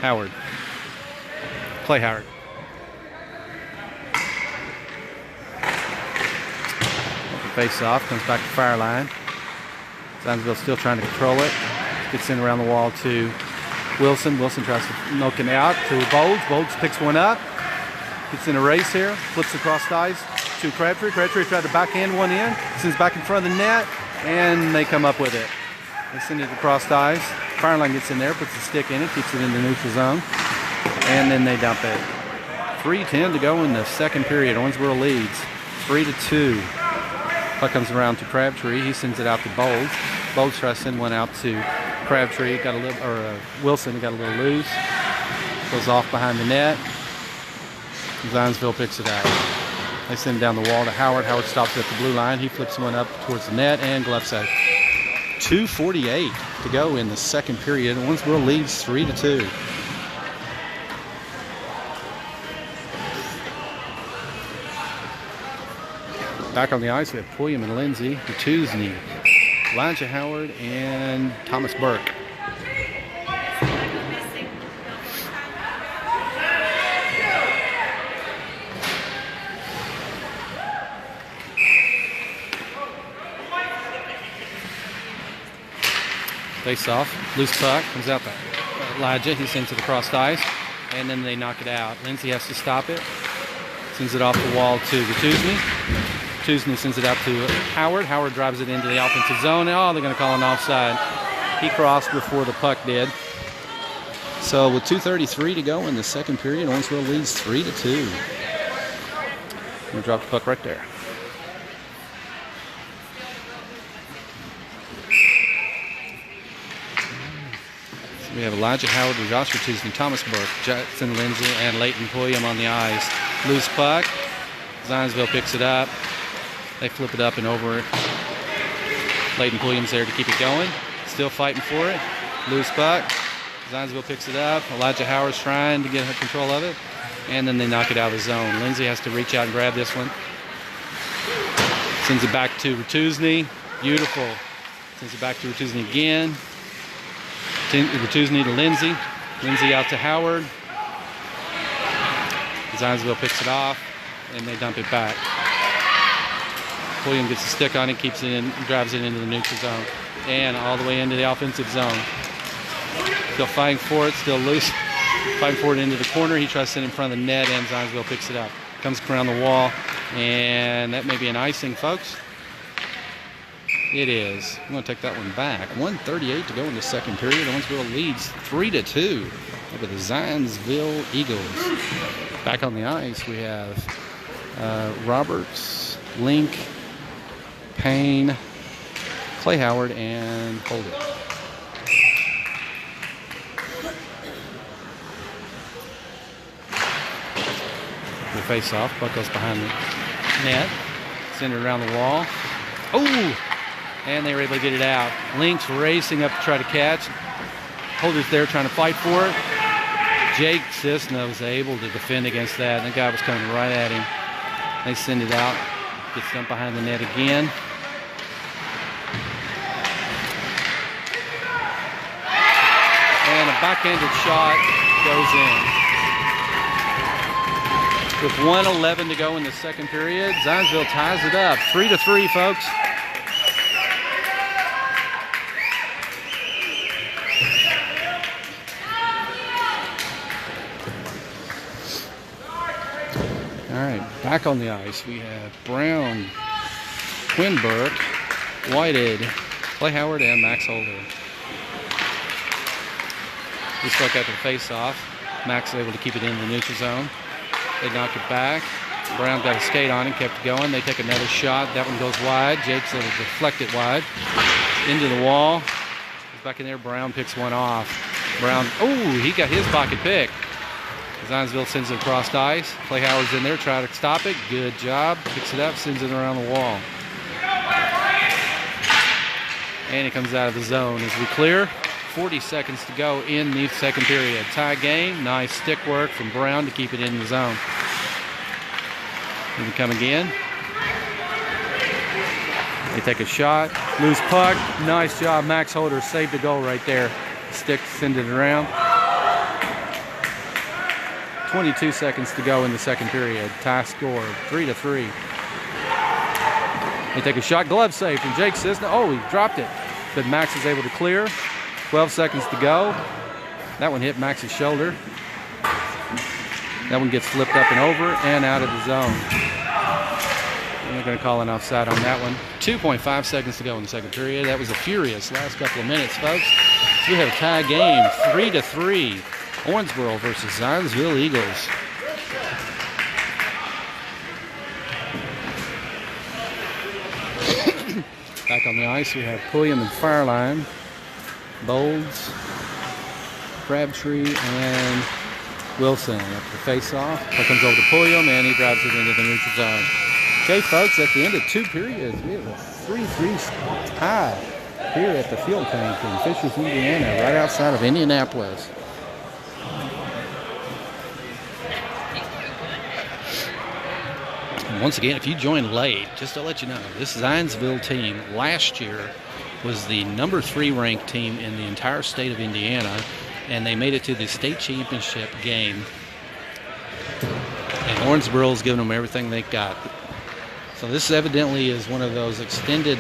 Howard. Clay Howard. Face off, comes back to Fireline. Zionsville still trying to control it. Gets in around the wall to Wilson. Wilson tries to knock him out to Bolds. Bolds picks one up. Gets in a race here. Flips across the ice to Crabtree. Crabtree tried to backhand one in. Sends back in front of the net, and they come up with it. They send it across the ice. Fireline gets in there, puts a stick in it, keeps it in the neutral zone, and then they dump it. 3:10 to go in the second period. Owensboro leads 3-2. Puck comes around to Crabtree. He sends it out to Bolds. Bolds tries to send one out to Crabtree. Got a little, or Wilson got a little loose. Goes off behind the net. Zionsville picks it out. They send it down the wall to Howard. Howard stops at the blue line. He flips one up towards the net and glove save. 2:48 to go in the second period. Owensboro leads 3-2. Back on the ice, we have Pulliam and Lindsay, Bertuzzi, Elijah Howard, and Thomas Burke. Face off, loose puck, comes out by Elijah. He sends it across the ice, and then they knock it out. Lindsay has to stop it. Sends it off the wall to Bertuzzi. Bertuzzi sends it out to Howard. Howard drives it into the offensive zone. Oh, they're going to call an offside. He crossed before the puck did. So with 2:33 to go in the second period, Owensboro leads 3-2. I'm going to drop the puck right there. We have Elijah Howard and Josh Bertuzzi, Thomas Burke, Jackson Lindsay, and Leighton Pulliam on the ice. Loose puck. Zionsville picks it up. They flip it up and over it. Leighton Pulliam's there to keep it going. Still fighting for it. Loose puck. Zionsville picks it up. Elijah Howard's trying to get control of it. And then they knock it out of the zone. Lindsay has to reach out and grab this one. Sends it back to Bertuzzi. Beautiful. Sends it back to Bertuzzi again. Bertuzzi to Lindsay. Lindsay out to Howard. Zionsville picks it off, and they dump it back. Pulliam gets a stick on it, keeps it in, drives it into the neutral zone, and all the way into the offensive zone. Still fighting for it, still loose. fighting for it into the corner. He tries to send it in front of the net, and Zionsville picks it up. Comes around the wall, and that may be an icing, folks. It is. I'm going to take that one back. 1:38 to go in the second period. Owensboro leads 3-2 over the Zionsville Eagles. Back on the ice, we have Roberts, Link, Payne, Clay Howard, and Holder. The face-off. Puck goes behind the net. Send it around the wall. Oh! And they were able to get it out. Link's racing up to try to catch. Holder's there trying to fight for it. Jake Cisna was able to defend against that. And the guy was coming right at him. They send it out. Gets dumped behind the net again. And a backhanded shot goes in. With 1:11 to go in the second period, Zionsville ties it up. 3-3, folks. All right, back on the ice, we have Brown, Quinburg, Whited, Clay Howard, and Max Holder. We struck out the face-off. Max is able to keep it in the neutral zone. They knock it back. Brown got a skate on and kept going. They take another shot. That one goes wide. Jake's able to deflect it wide. Into the wall. He's back in there. Brown picks one off. Brown, oh, he got his pocket pick. Zionsville sends it across the ice. Clay Howard's in there, trying to stop it. Good job. Picks it up, sends it around the wall. And it comes out of the zone as we clear. 40 seconds to go in the second period. Tie game. Nice stick work from Brown to keep it in the zone. Here we come again. They take a shot. Loose puck. Nice job. Max Holder saved the goal right there. Stick, send it around. 22 seconds to go in the second period. Tie score. 3-3. They take a shot. Glove save from Jake Cisna. Oh, he dropped it. But Max is able to clear. 12 seconds to go. That one hit Max's shoulder. That one gets flipped up and over and out of the zone. And they're going to call an offside on that one. 2.5 seconds to go in the second period. That was a furious last couple of minutes, folks. So we have a tie game, 3-3. Owensboro versus Zionsville Eagles. Back on the ice, we have Pulliam and Fireline. Bolds, Crabtree, and Wilson. After the face-off, that comes over to Pulliam, and he drives it into the neutral zone. Okay, folks, at the end of two periods, we have a 3-3 tie here at the Fuel Tank in Fishers, Indiana, right outside of Indianapolis. And once again, if you joined late, just to let you know, this Zionsville team last year was the number 3 ranked team in the entire state of Indiana, and they made it to the state championship game. And Owensboro's giving them everything they got. So this evidently is one of those extended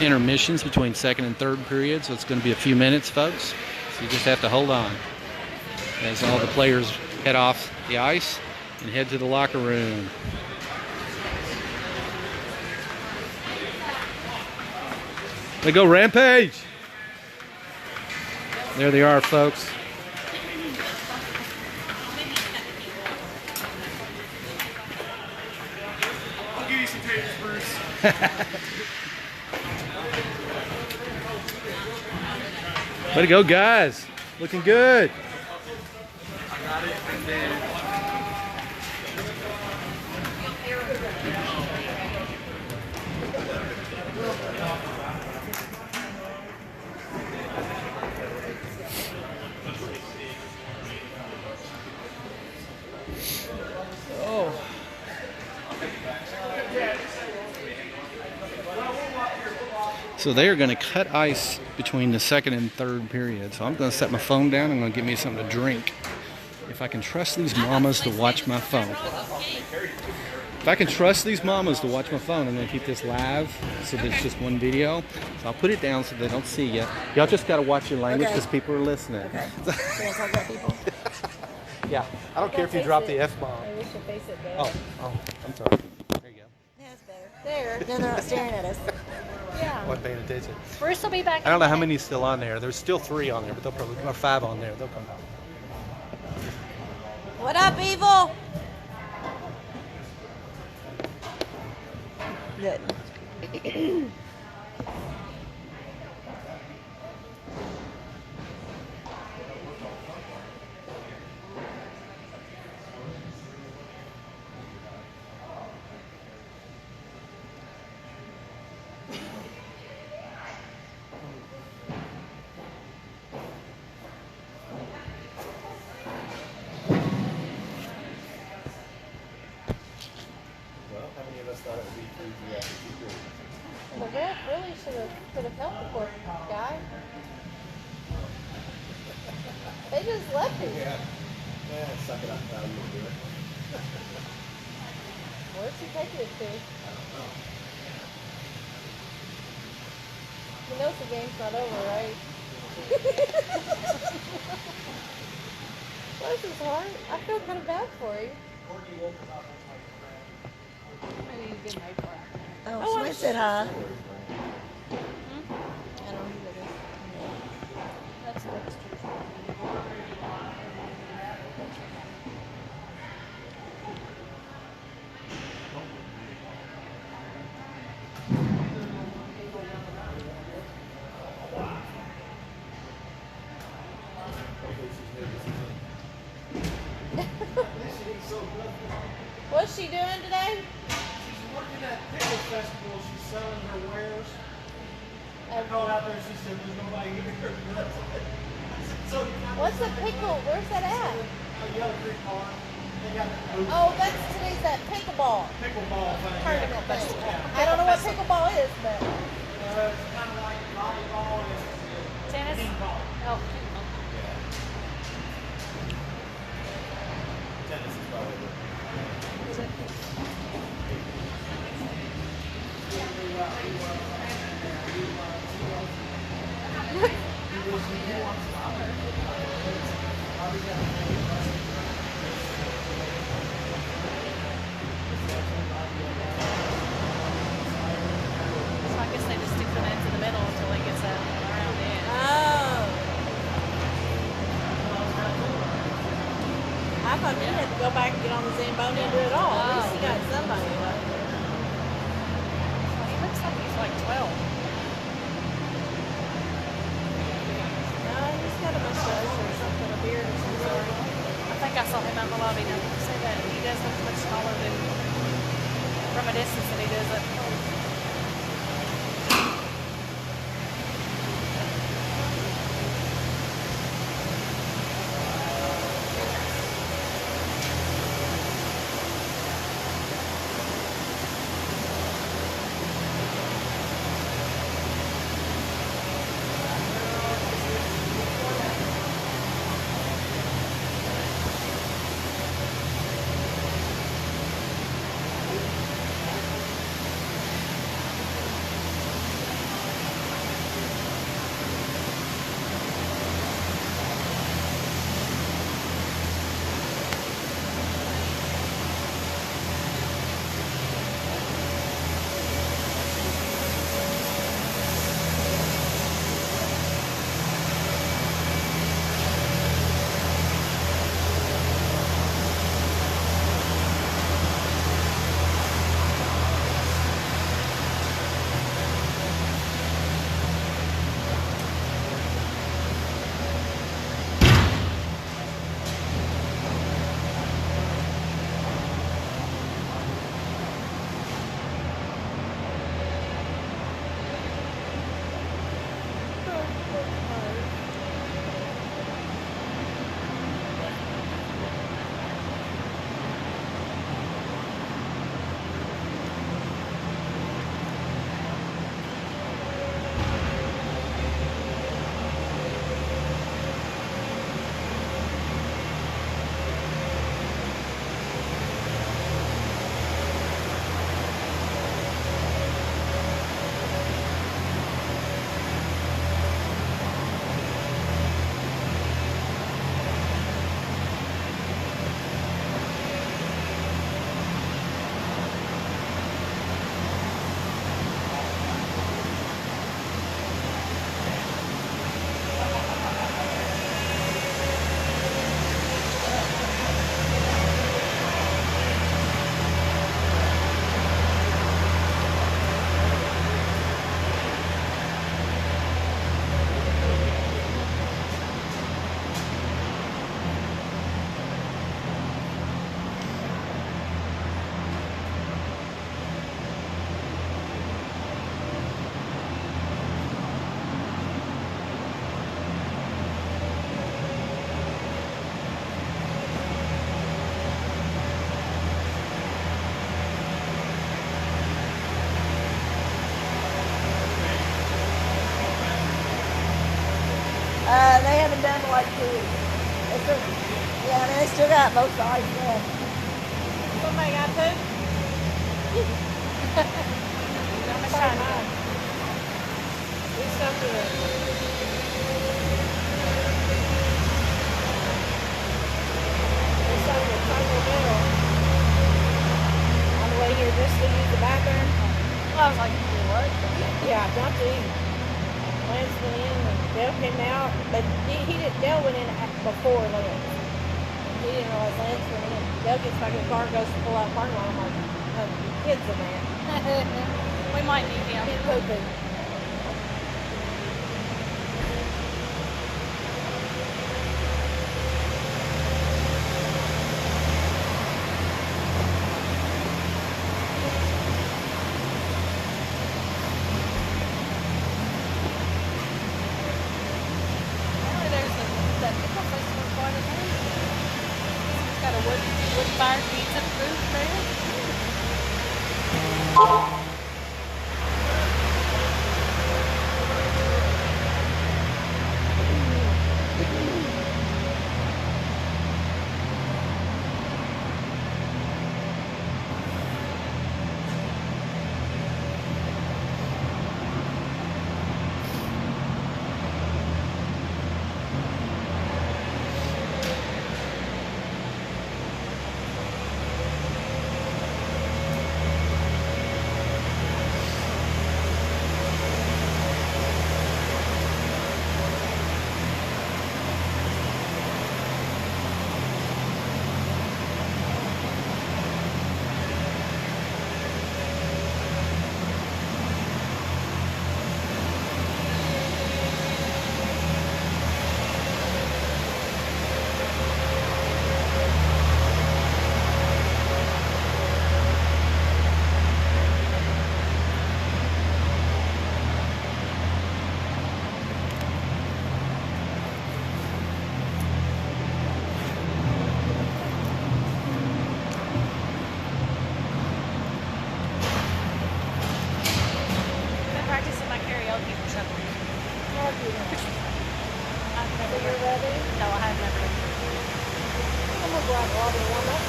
intermissions between second and third period, so it's going to be a few minutes, folks. So you just have to hold on as all the players head off the ice and head to the locker room. They go Rampage. There they are, folks. I'll give you some tapes, Bruce. Way to go, guys. Looking good. I got it, and then... So they are going to cut ice between the second and third period. So I'm going to set my phone down. I'm going to get me something to drink. If I can trust these mamas to watch my phone. If I can trust these mamas to watch my phone, I'm gonna keep this live so that it's just one video. So I'll put it down so they don't see you. Y'all just gotta watch your language because people are listening. Okay. So you talk about people? Yeah. I don't care if you drop the F-bomb. Maybe we should face it better. Oh, I'm sorry. There you go. Yeah, it's better. There. Then they're not staring at us. I wasn't paying attention. Bruce will be back. I don't know how many's still on there. There's still 3 on there, but they'll probably, or 5 on there. They'll come out. What up, Evil? Good. The ref really could have helped the poor guy. They just left him. Suck it up, pal. You do it. Where's he taking it to? He knows the game's not over, right? Bless his heart. I feel kind of bad for him. Oh, Smith said hi. I don't know who that is. That's Dexter. What's she doing today? She's working at Pickle Festival. She's selling her wares. I called out there. She said there's nobody here. So What's the pickle? Where's that at? a Yellow Creek Bar. They got Oh, that's today's that pickleball pickleball thing. tournament thing. I don't know what pickleball is, but It's kind of like volleyball and Tennis? ping pong. Oh. Tennis is probably the So I guess they just stick the nets in the middle until it gets around the end. oh, I thought you had to go back and get on the Zamboni and do it all. At least you got somebody. He looks like he's like 12. No, he's got a mustache or something, a beard or some sort. I think I saw him out in the lobby. Now you say that he does look much taller than from a distance than he does up close. They haven't done like two. Yeah, they still got most of the ice left. Somebody got food? I'm trying mine. We stuck to it. We stuck to Taco Bell on the way here just to use the bathroom. I was like, what? Yeah, not to eat. Lance went in and Dale came out, but he didn't. Dale went in before Lance. He didn't realize Lance went in. Dale gets back in the car and goes to pull out the parking lot. I'm like, kids in there. We might need him. Kid pooping. Apparently there's that pickle festival quite a thing. It's got a wood fire pizza booth there. Been practicing my karaoke for several years. I've never Are you ready? No, I have never. I'm gonna go out and water warm up.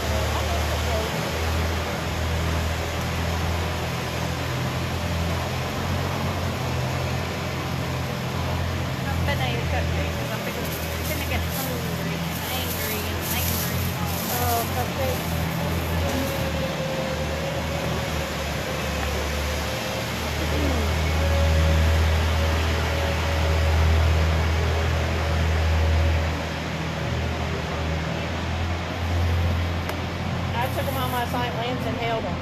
I've been able to cook because I'm gonna get hungry and angry and angry. Oh, cupcakes. I took them home last night. Lance inhaled them.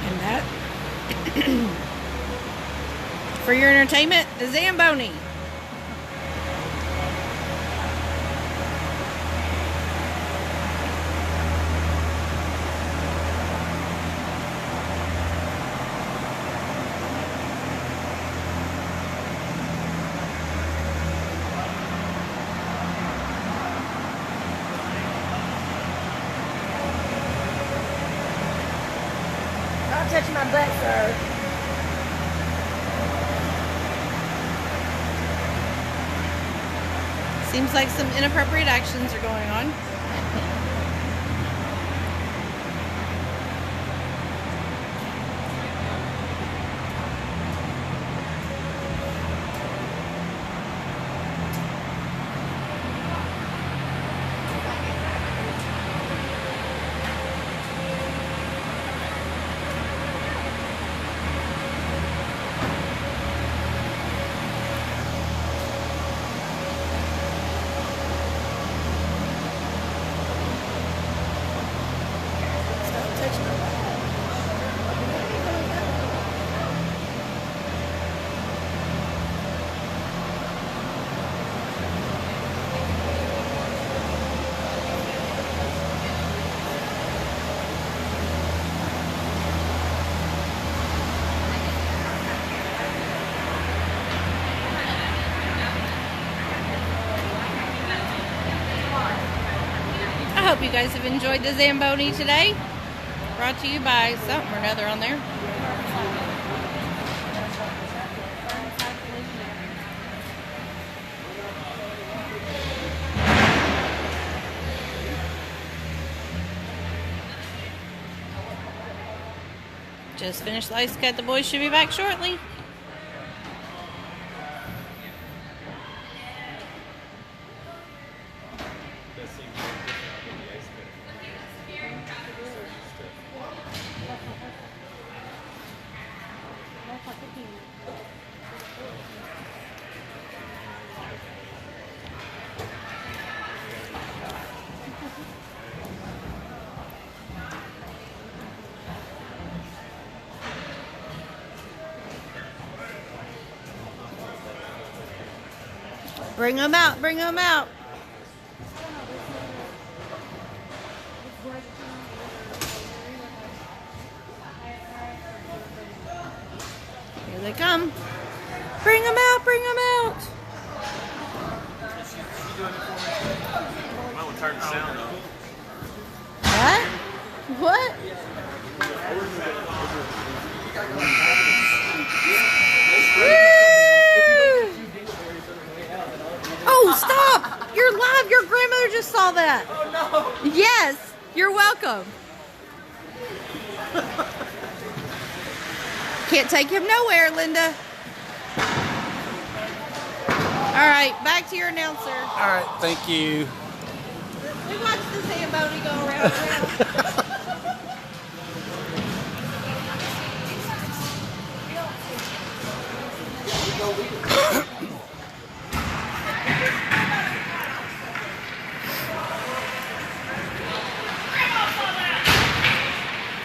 And that, for your entertainment, the Zamboni. Don't touch my butt, sir. Seems like some inappropriate actions are going on. you guys have enjoyed the Zamboni today. Brought to you by something or another on there. Just finished the ice cut. The boys should be back shortly. Bring them out, bring them out. Here they come. Bring them out, bring them out. Might want to turn the sound off. What? What? Oh, stop! You're live. Your grandmother just saw that. Oh no! Yes, you're welcome. Can't take him nowhere, Linda. All right, back to your announcer. All right, thank you. We watched the Zamboni go around and around.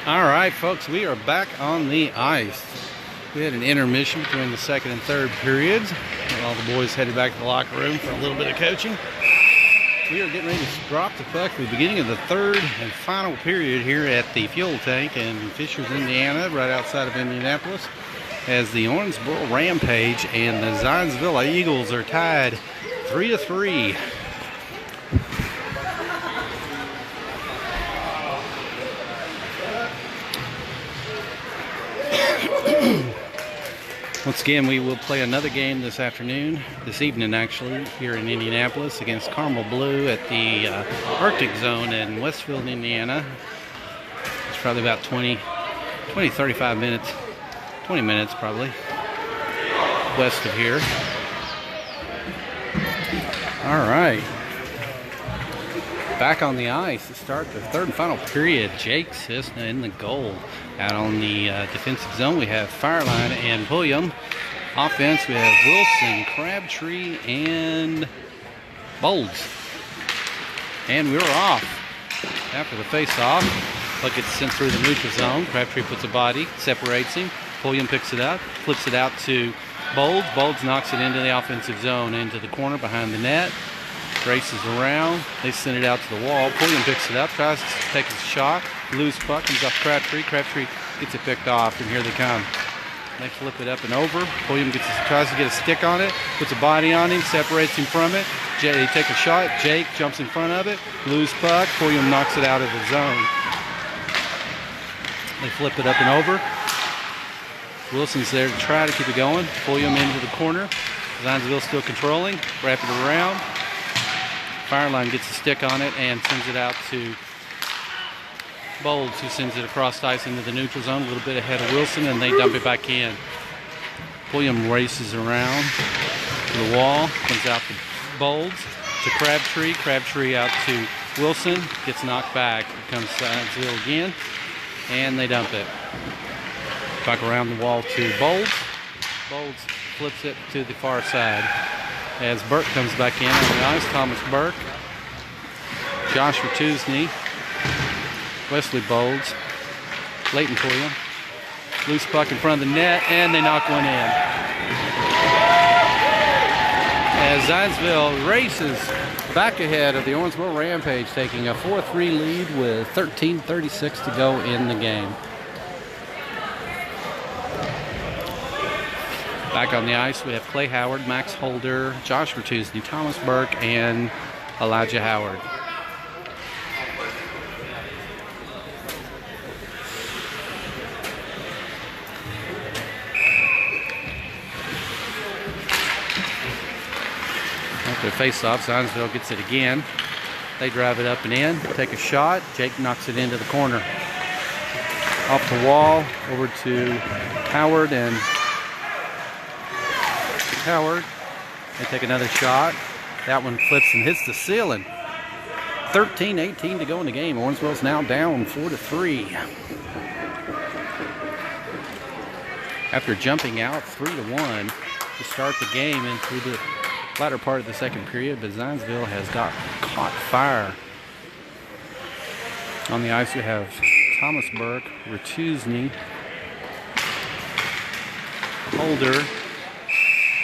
All right, folks, we are back on the ice. We had an intermission between the second and third periods. All the boys headed back to the locker room for a little bit of coaching. We are getting ready to drop the puck at the beginning of the third and final period here at the fuel tank in Fishers, Indiana, right outside of Indianapolis, as the Owensboro Rampage and the Zionsville Eagles are tied 3-3. Once again, we will play another game this evening actually, here in Indianapolis against Carmel Blue at the Arctic Zone in Westfield, Indiana. It's probably about 35 minutes, 20 minutes probably, west of here. All right. Back on the ice to start the third and final period. Jake Cisna in the goal. Out on the defensive zone, we have Fireline and Pulliam. Offense, we have Wilson, Crabtree, and Bowles. And we're off. After the face-off, puck gets sent through the neutral zone. Crabtree puts a body, separates him. Pulliam picks it up, flips it out to Bowles. Bowles knocks it into the offensive zone, into the corner behind the net. Races around. They send it out to the wall. Pulliam picks it up, tries to take a shot. Loose puck comes off Crabtree. Crabtree gets it picked off, and here they come. They flip it up and over. Pulliam tries to get a stick on it, puts a body on him, separates him from it. They take a shot. Jake jumps in front of it. Loose puck. Pulliam knocks it out of the zone. They flip it up and over. Wilson's there to try to keep it going. Pulliam into the corner. Zionsville still controlling. Wrap it around. Fireline gets a stick on it and sends it out to Bowles, who sends it across ice into the neutral zone, a little bit ahead of Wilson, and they dump it back in. Pulliam races around to the wall, comes out to Bowles, to Crabtree. Crabtree out to Wilson, gets knocked back. Here comes Zionsville again, and they dump it. Back around the wall to Bowles. Bowles flips it to the far side. As Burke comes back in on the ice, Thomas Burke, Josh Ratusny, Wesley Bowles, Leighton Pulliam, loose puck in front of the net, and they knock one in. As Zionsville races back ahead of the Owensboro Rampage, taking a 4-3 lead with 13:36 to go in the game. Back on the ice, we have Clay Howard, Max Holder, Josh Ratusny, Thomas Burke, and Elijah Howard. Their face-off. Zionsville gets it again. They drive it up and in. Take a shot. Jake knocks it into the corner. Off the wall. Over to Howard and Howard. They take another shot. That one flips and hits the ceiling. 13-18 to go in the game. Owensboro's now down 4-3. After jumping out 3-1 to start the game into the latter part of the second period, but Zionsville has caught fire. On the ice we have Thomas Burke, Ratusny, Holder,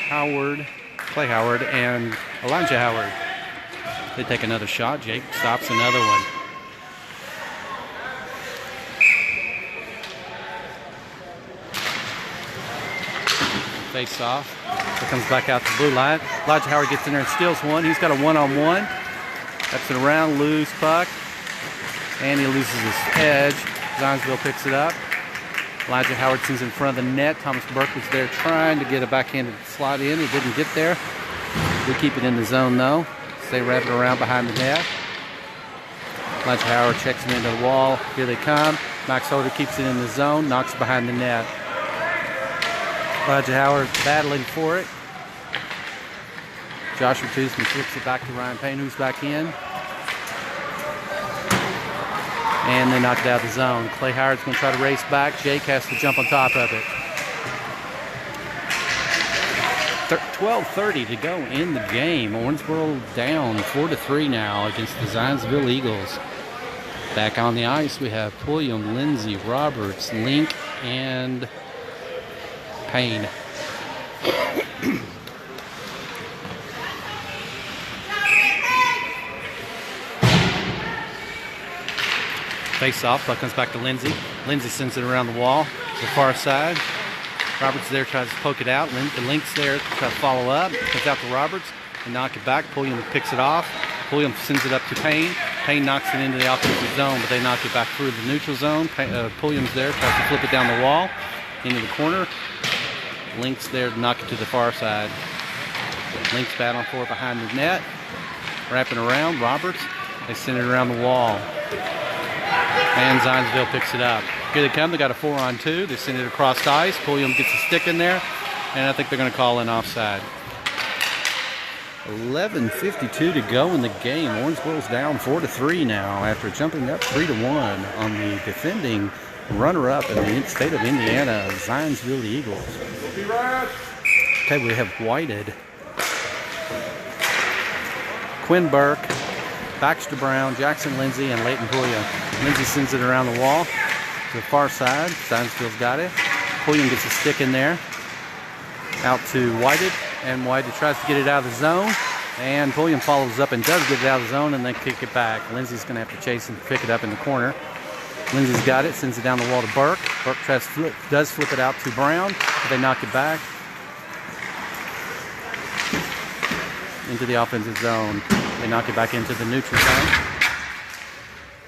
Howard, Clay Howard, and Elijah Howard. They take another shot. Jake stops another one. Face off. It comes back out to the blue line. Elijah Howard gets in there and steals one. He's got a one-on-one. Taps it around, loose puck. And he loses his edge. Zionsville picks it up. Elijah Howard sends in front of the net. Thomas Burke was there trying to get a backhanded slot in. He didn't get there. We keep it in the zone though. Stay wrapping around behind the net. Elijah Howard checks it into the wall. Here they come. Max Holder keeps it in the zone. Knocks it behind the net. Elijah Howard battling for it. Josh Ratusny flips it back to Ryan Payne, who's back in. And they knock it out of the zone. Clay Howard's going to try to race back. Jake has to jump on top of it. 12:30 to go in the game. Owensboro down 4-3 now against the Zionsville Eagles. Back on the ice we have Pulliam, Lindsay, Roberts, Link, and Payne. Face off, puck comes back to Lindsay. Lindsay sends it around the wall to the far side. Roberts there tries to poke it out. Link's there to try to follow up. Comes out to Roberts and knock it back. Pulliam picks it off. Pulliam sends it up to Payne. Payne knocks it into the offensive zone, but they knock it back through the neutral zone. Pulliam's there, tries to flip it down the wall into the corner. Link's there to knock it to the far side. Link's battling for it behind the net. Wrapping around. Roberts. They send it around the wall. And Zionsville picks it up. Here they come. They got a 4-on-2. They send it across the ice. Pulliam gets a stick in there. And I think they're going to call in offside. 11:52 to go in the game. Owensboro's down 4-3 now after jumping up 3-1 on the defending runner-up in the state of Indiana, Zionsville Eagles. Okay, we have whited. Quinn Burke, Baxter Brown, Jackson Lindsay, and Leighton Pulliam. Lindsay sends it around the wall to the far side. Zionsville's got it. Pulliam gets a stick in there. Out to Whited, and Whited tries to get it out of the zone. And Pulliam follows up and does get it out of the zone and then kick it back. Lindsay's going to have to chase and pick it up in the corner. Lindsay's got it, sends it down the wall to Burke. Burke does flip it out to Brown, but they knock it back into the offensive zone. They knock it back into the neutral zone.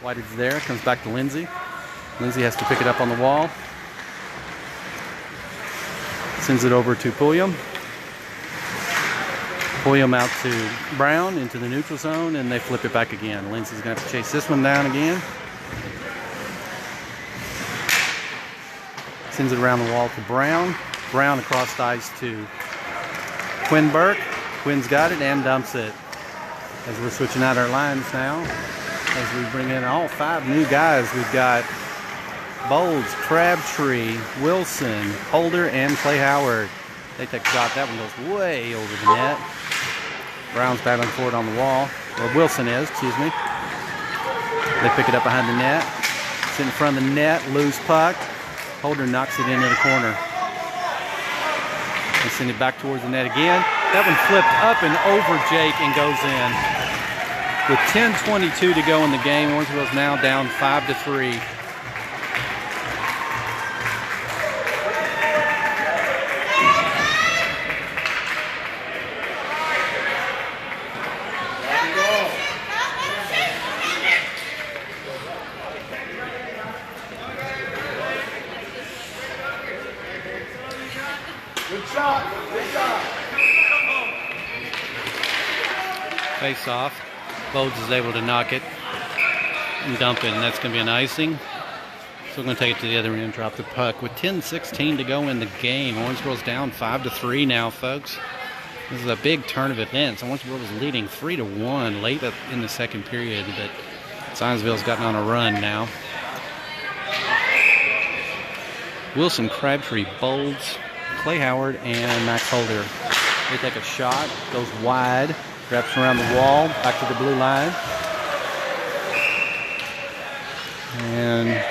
Whitehead's there, comes back to Lindsay. Lindsay has to pick it up on the wall. Sends it over to Pulliam. Pulliam out to Brown into the neutral zone, and they flip it back again. Lindsay's going to have to chase this one down again. Sends it around the wall to Brown. Brown across the ice to Quinn Burke. Quinn's got it and dumps it. As we're switching out our lines now, as we bring in all 5 new guys, we've got Bowles, Crabtree, Wilson, Holder, and Clay Howard. They take a shot. That one goes way over the net. Brown's battling for it on the wall. Or Wilson is, excuse me. They pick it up behind the net. It's in front of the net, loose puck. Holder knocks it into the corner. They send it back towards the net again. That one flipped up and over Jake and goes in. With 10:22 to go in the game, Owensboro's now down 5-3. Good shot. Good shot. face off. Bodes is able to knock it and dump it, and that's going to be an icing. So we're going to take it to the other end, drop the puck. With 10:16 to go in the game, Owensboro's down 5-3 now, folks. This is a big turn of events. Owensboro was leading 3-1 late in the second period, but Zionsville's gotten on a run now. Wilson, Crabtree, Bolds, Clay Howard, and Max Holder. They take a shot, goes wide, wraps around the wall, back to the blue line. And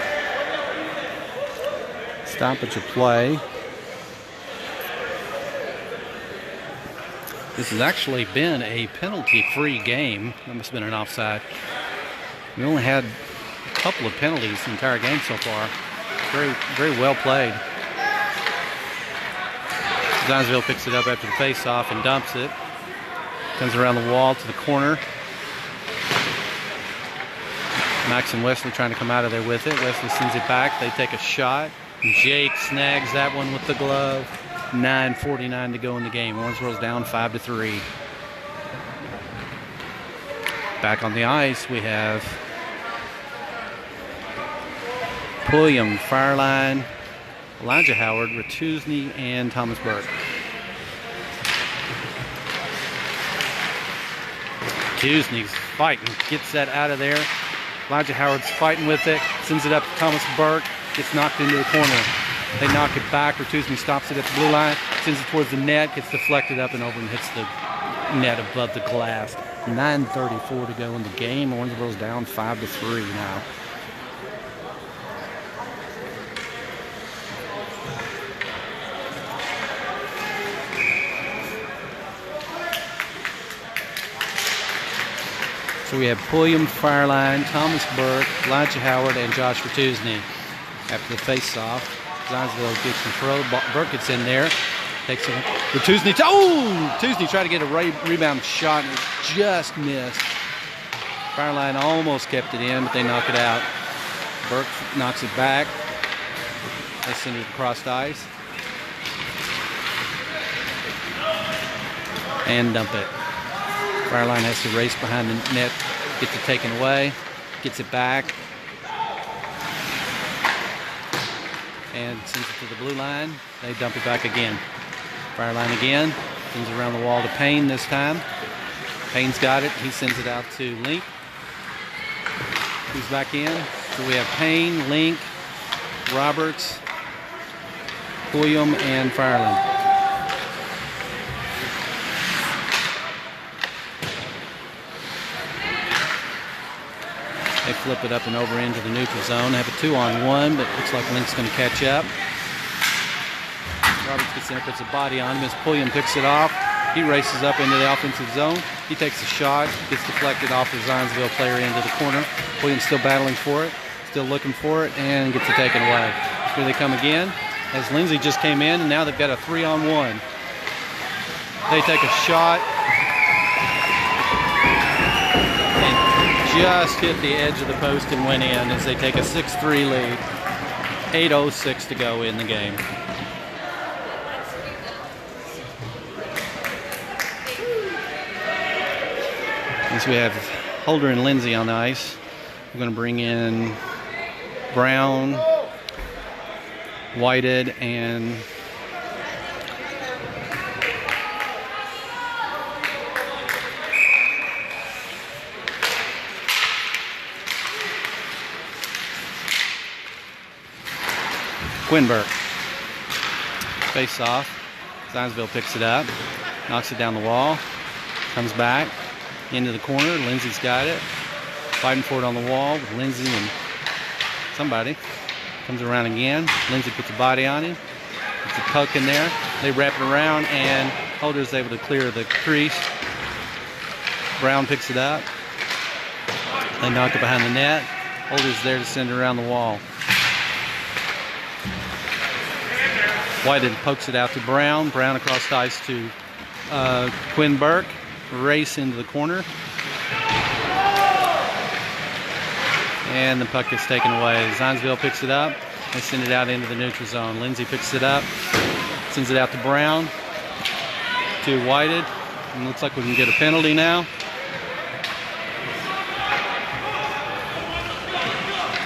stoppage of play. This has actually been a penalty-free game. That must have been an offside. We only had a couple of penalties the entire game so far. Very, very well played. Zionsville picks it up after the face-off and dumps it. Comes around the wall to the corner. Max and Wesley trying to come out of there with it. Wesley sends it back. They take a shot. Jake snags that one with the glove. 9:49 to go in the game. Owensboro's down 5-3. Back on the ice, we have Pulliam, Fireline, Elijah Howard, Ratuzny, and Thomas Burke. Ratuzny's fighting, gets that out of there. Elijah Howard's fighting with it, sends it up to Thomas Burke, gets knocked into the corner. They knock it back. Ratuzny stops it at the blue line, sends it towards the net, gets deflected up and over and hits the net above the glass. 9:34 to go in the game. Owensboro's down 5-3 now. So we have Pulliam, Fireline, Thomas Burke, Elijah Howard, and Josh Ratuzny. After the face-off, Zionsville gets control. Burke gets in there. Takes it. Ratuzny. Ratuzny tried to get a rebound shot and it just missed. Fireline almost kept it in, but they knock it out. Burke knocks it back. They send it across ice. And dump it. Fireline has to race behind the net, gets it taken away, gets it back, and sends it to the blue line. They dump it back again. Fireline again, sends it around the wall to Payne this time. Payne's got it, he sends it out to Link. Who's back in? So we have Payne, Link, Roberts, Pulliam, and Fireline. They flip it up and over into the neutral zone. They have a 2-on-1, but it looks like Link's going to catch up. Roberts gets in there, puts a body on him as Pulliam picks it off. He races up into the offensive zone. He takes a shot, gets deflected off the Zionsville player into the corner. Pulliam's still battling for it, still looking for it, and gets it taken away. Here they come again, as Lindsay just came in, and now they've got a 3-on-1. They take a shot. Just hit the edge of the post and went in as they take a 6-3 lead. 8:06 to go in the game. As we have Holder and Lindsay on the ice, we're going to bring in Brown, Whited, and Quinburg. Face off. Zionsville picks it up, knocks it down the wall, comes back into the corner. Lindsay's got it. Fighting for it on the wall with Lindsay and somebody. Comes around again. Lindsay puts a body on him. Puts a puck in there. They wrap it around and Holder's able to clear the crease. Brown picks it up. They knock it behind the net. Holder's there to send it around the wall. Whited pokes it out to Brown. Brown across the ice to Quinn Burke. Race into the corner. And the puck gets taken away. Zionsville picks it up. They send it out into the neutral zone. Lindsay picks it up. Sends it out to Brown. To Whited. And looks like we can get a penalty now.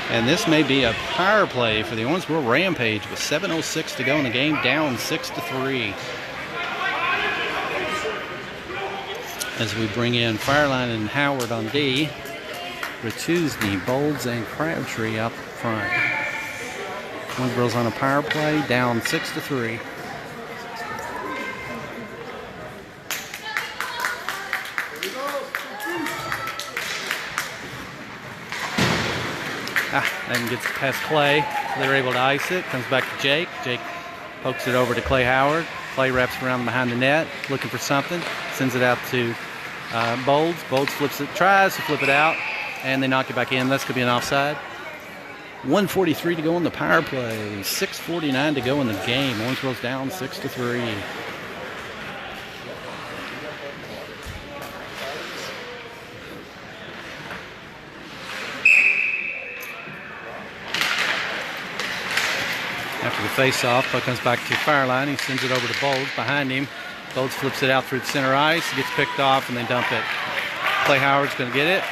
And this may be a power play for the Owensboro Rampage with 7:06 to go in the game, down 6-3. As we bring in Fireline and Howard on D, Ratuzni, Bolds, and Crabtree up front. Owensboro's on a power play, down 6-3. Then gets past Clay. They're able to ice it. Comes back to Jake. Jake pokes it over to Clay Howard. Clay wraps around behind the net, looking for something. Sends it out to Bolds. Bolds flips it, tries to flip it out, and they knock it back in. That's going to be an offside. 1:43 to go in the power play. 6:49 to go in the game. Owensboro's down 6-3. After the face-off, puck comes back to Fireline. He sends it over to Bolds behind him. Bolds flips it out through the center ice. It gets picked off, and they dump it. Clay Howard's going to get it.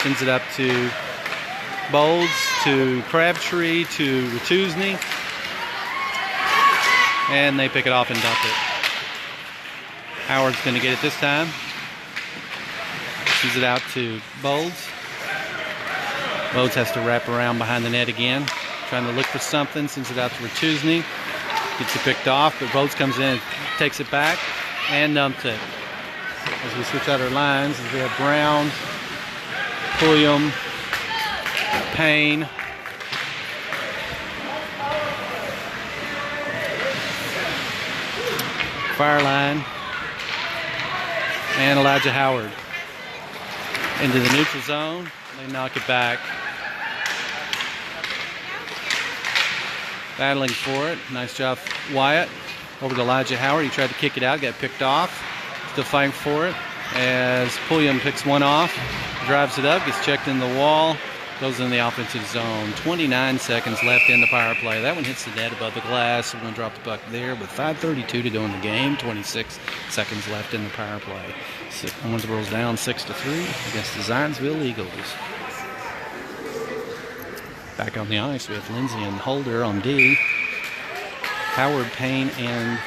Sends it up to Bolds, to Crabtree, to Ratuzni. And they pick it off and dump it. Howard's going to get it this time. Sends it out to Bolds. Bolds has to wrap around behind the net again. Trying to look for something, sends it out to Ratuzni. Gets it picked off, but Bolds comes in, takes it back, and dumps it. As we switch out our lines, we have Brown, Pulliam, Payne, Fireline, and Elijah Howard. Into the neutral zone, they knock it back. Battling for it. Nice job, Wyatt. Over to Elijah Howard. He tried to kick it out, got picked off. Still fighting for it. As Pulliam picks one off, drives it up, gets checked in the wall, goes in the offensive zone. 29 seconds left in the power play. That one hits the net above the glass. We're going to drop the puck there with 5:32 to go in the game. 26 seconds left in the power play. Owensboro's down 6-3 against the Zionsville Eagles. Back on the ice, we have Lindsay and Holder on D. Howard, Payne, and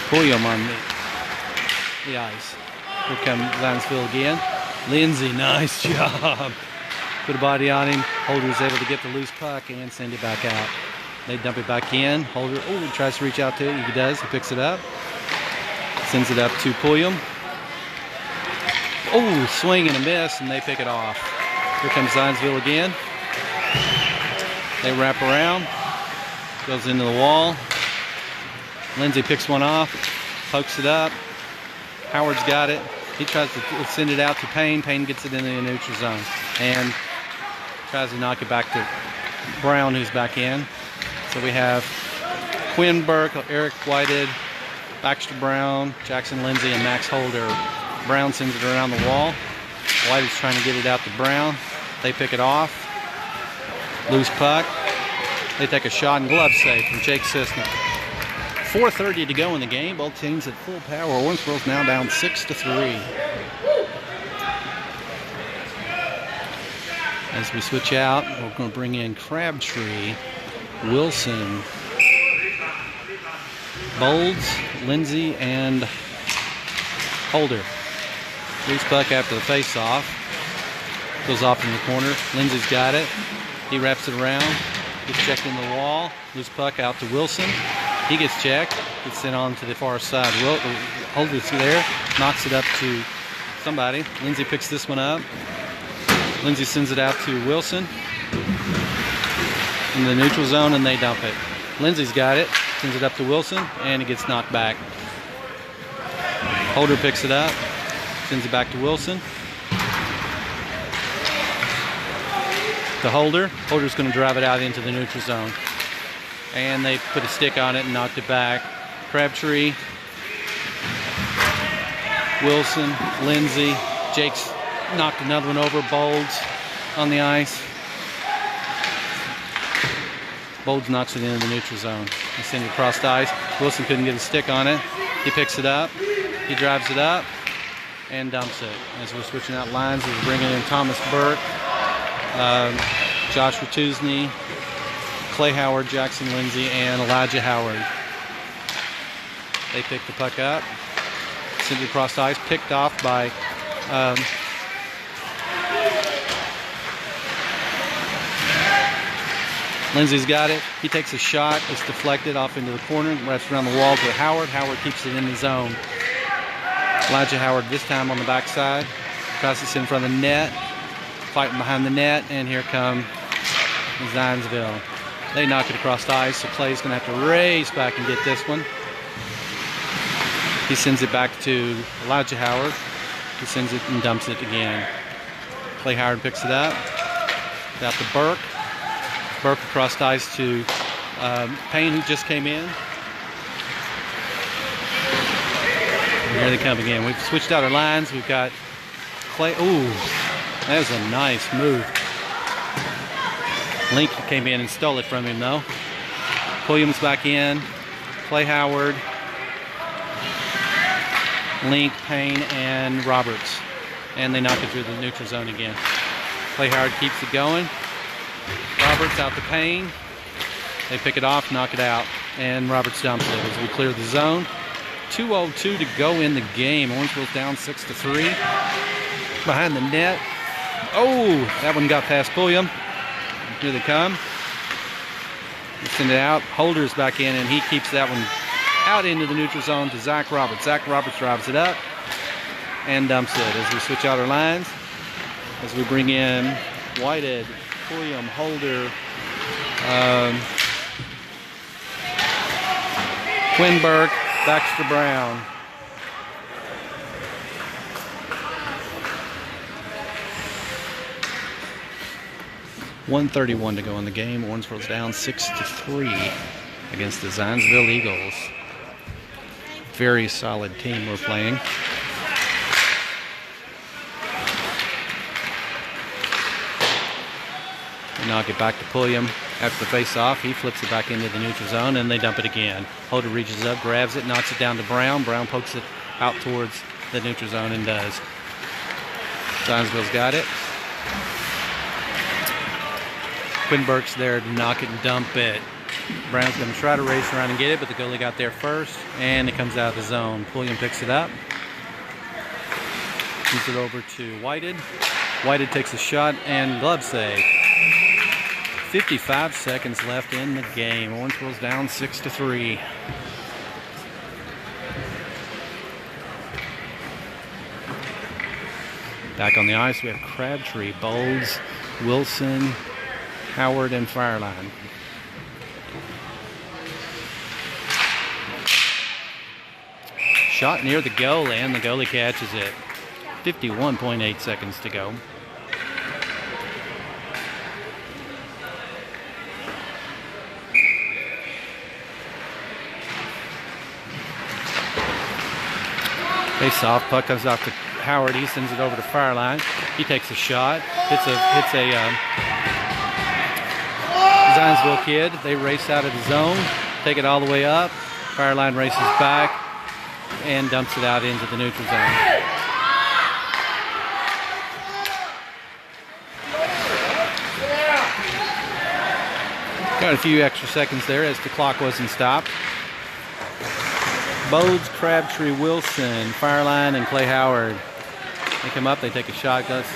Pulliam on the ice. Here comes Zionsville again. Lindsay, nice job. Put a body on him. Holder's able to get the loose puck and send it back out. They dump it back in. Holder, he tries to reach out to it. He does. He picks it up. Sends it up to Pulliam. Swing and a miss, and they pick it off. Here comes Zionsville again. They wrap around. Goes into the wall. Lindsay picks one off. Pokes it up. Howard's got it. He tries to send it out to Payne. Payne gets it into the neutral zone. And tries to knock it back to Brown, who's back in. So we have Quinn Burke, Eric Whitehead, Baxter Brown, Jackson Lindsay, and Max Holder. Brown sends it around the wall. White is trying to get it out to Brown. They pick it off. Loose puck. They take a shot and glove save from Jake Sisner. 4:30 to go in the game. Both teams at full power. Owensboro's now down 6-3. As we switch out, we're going to bring in Crabtree, Wilson, Bolds, Lindsay, and Holder. Loose puck after the face-off. Goes off in the corner. Lindsay's got it. He wraps it around. Gets checked in the wall. Loose puck out to Wilson. He gets checked. Gets sent on to the far side. Holder's there. Knocks it up to somebody. Lindsay picks this one up. Lindsay sends it out to Wilson in the neutral zone, and they dump it. Lindsay's got it. Sends it up to Wilson, and it gets knocked back. Holder picks it up. Sends it back to Wilson. To Holder. Holder's going to drive it out into the neutral zone. And they put a stick on it and knocked it back. Crabtree, Wilson, Lindsay. Jake's knocked another one over. Bolds on the ice. Bolds knocks it into the neutral zone. They send it across the ice. Wilson couldn't get a stick on it. He picks it up. He drives it up. and dumps it. As we're switching out lines, we're bringing in Thomas Burke, Josh Ratusny, Clay Howard, Jackson Lindsay, and Elijah Howard. They pick the puck up, send it across the ice, picked off by Lindsay's got it. He takes a shot. It's deflected off into the corner, wraps around the wall to Howard. Howard keeps it in the zone. Elijah Howard this time on the backside. Passes in front of the net. Fighting behind the net, and here come Zionsville. They knock it across the ice, so Clay's going to have to race back and get this one. He sends it back to Elijah Howard. He sends it and dumps it again. Clay Howard picks it up. Out to Burke. Burke across the ice to Payne, who just came in. And here they come again. We've switched out our lines. We've got Clay. Ooh, that was a nice move. Link came in and stole it from him, though. Williams back in. Clay Howard, Link, Payne, and Roberts. And they knock it through the neutral zone again. Clay Howard keeps it going. Roberts out to Payne. They pick it off, knock it out, and Roberts dumps it as we clear the zone. 2:02 to go in the game. Owensboro's down 6-3. Behind the net. Oh, that one got past Pulliam. Here they come. They send it out. Holder's back in, and he keeps that one out into the neutral zone to Zach Roberts. Zach Roberts drives it up and dumps it as we switch out our lines. As we bring in Whitehead, Pulliam, Holder, Quinberg, Baxter Brown. .131 to go in the game. Owensboro's down 6-3 against the Zionsville Eagles. Very solid team we're playing. They knock it back to Pulliam after the face-off. He flips it back into the neutral zone, and they dump it again. Holder reaches up, grabs it, knocks it down to Brown. Brown pokes it out towards the neutral zone and does. Zionsville's got it. Quinberg's there to knock it and dump it. Brown's going to try to race around and get it, but the goalie got there first, and it comes out of the zone. Pulliam picks it up. Moves it over to Whitehead. Whitehead takes a shot and glove save. 55 seconds left in the game. Owensboro's down 6-3. Back on the ice, we have Crabtree, Bowles, Wilson, Howard, and Fireline. Shot near the goal, and the goalie catches it. 51.8 seconds to go. Face off, puck comes off to Howard. He sends it over to Fireline. He takes a shot. Hits a Zionsville kid. They race out of the zone, take it all the way up. Fireline races back and dumps it out into the neutral zone. Got a few extra seconds there as the clock wasn't stopped. Bodes, Crabtree, Wilson, Fireline, and Clay Howard. They come up, they take a shot, gets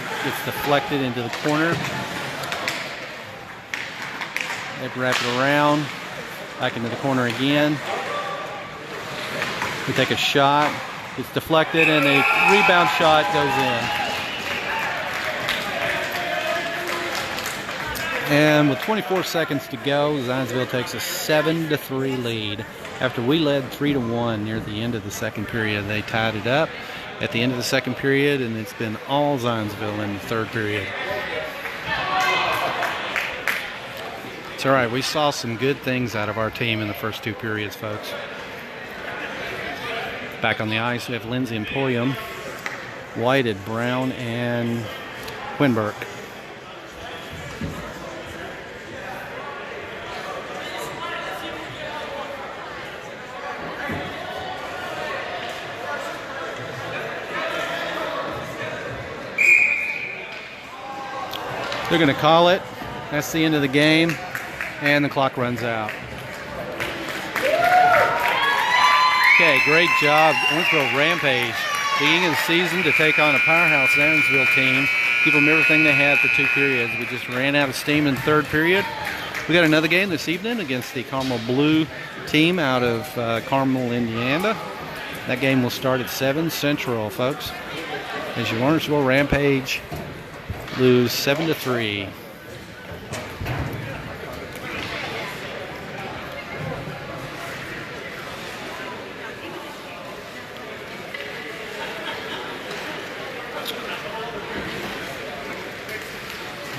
deflected into the corner. They wrap it around, back into the corner again. They take a shot, it's deflected, and a rebound shot goes in. And with 24 seconds to go, Zionsville takes a 7-3 lead. After we led 3-1 near the end of the second period, they tied it up at the end of the second period, and it's been all Zionsville in the third period. It's all right. We saw some good things out of our team in the first two periods, folks. Back on the ice, we have Lindsay and Pulliam, Whitehead, Brown, and Quinberg. They're going to call it. That's the end of the game, and the clock runs out. Okay, great job, Owensboro Rampage. Beginning of the season to take on a powerhouse Zionsville team. Give them everything they had for 2 periods. We just ran out of steam in the 3rd period. We got another game this evening against the Carmel Blue team out of Carmel, Indiana. That game will start at 7 Central, folks. As your Owensboro Rampage lose 7-3.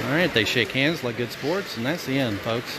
All right, they shake hands like good sports, and that's the end, folks.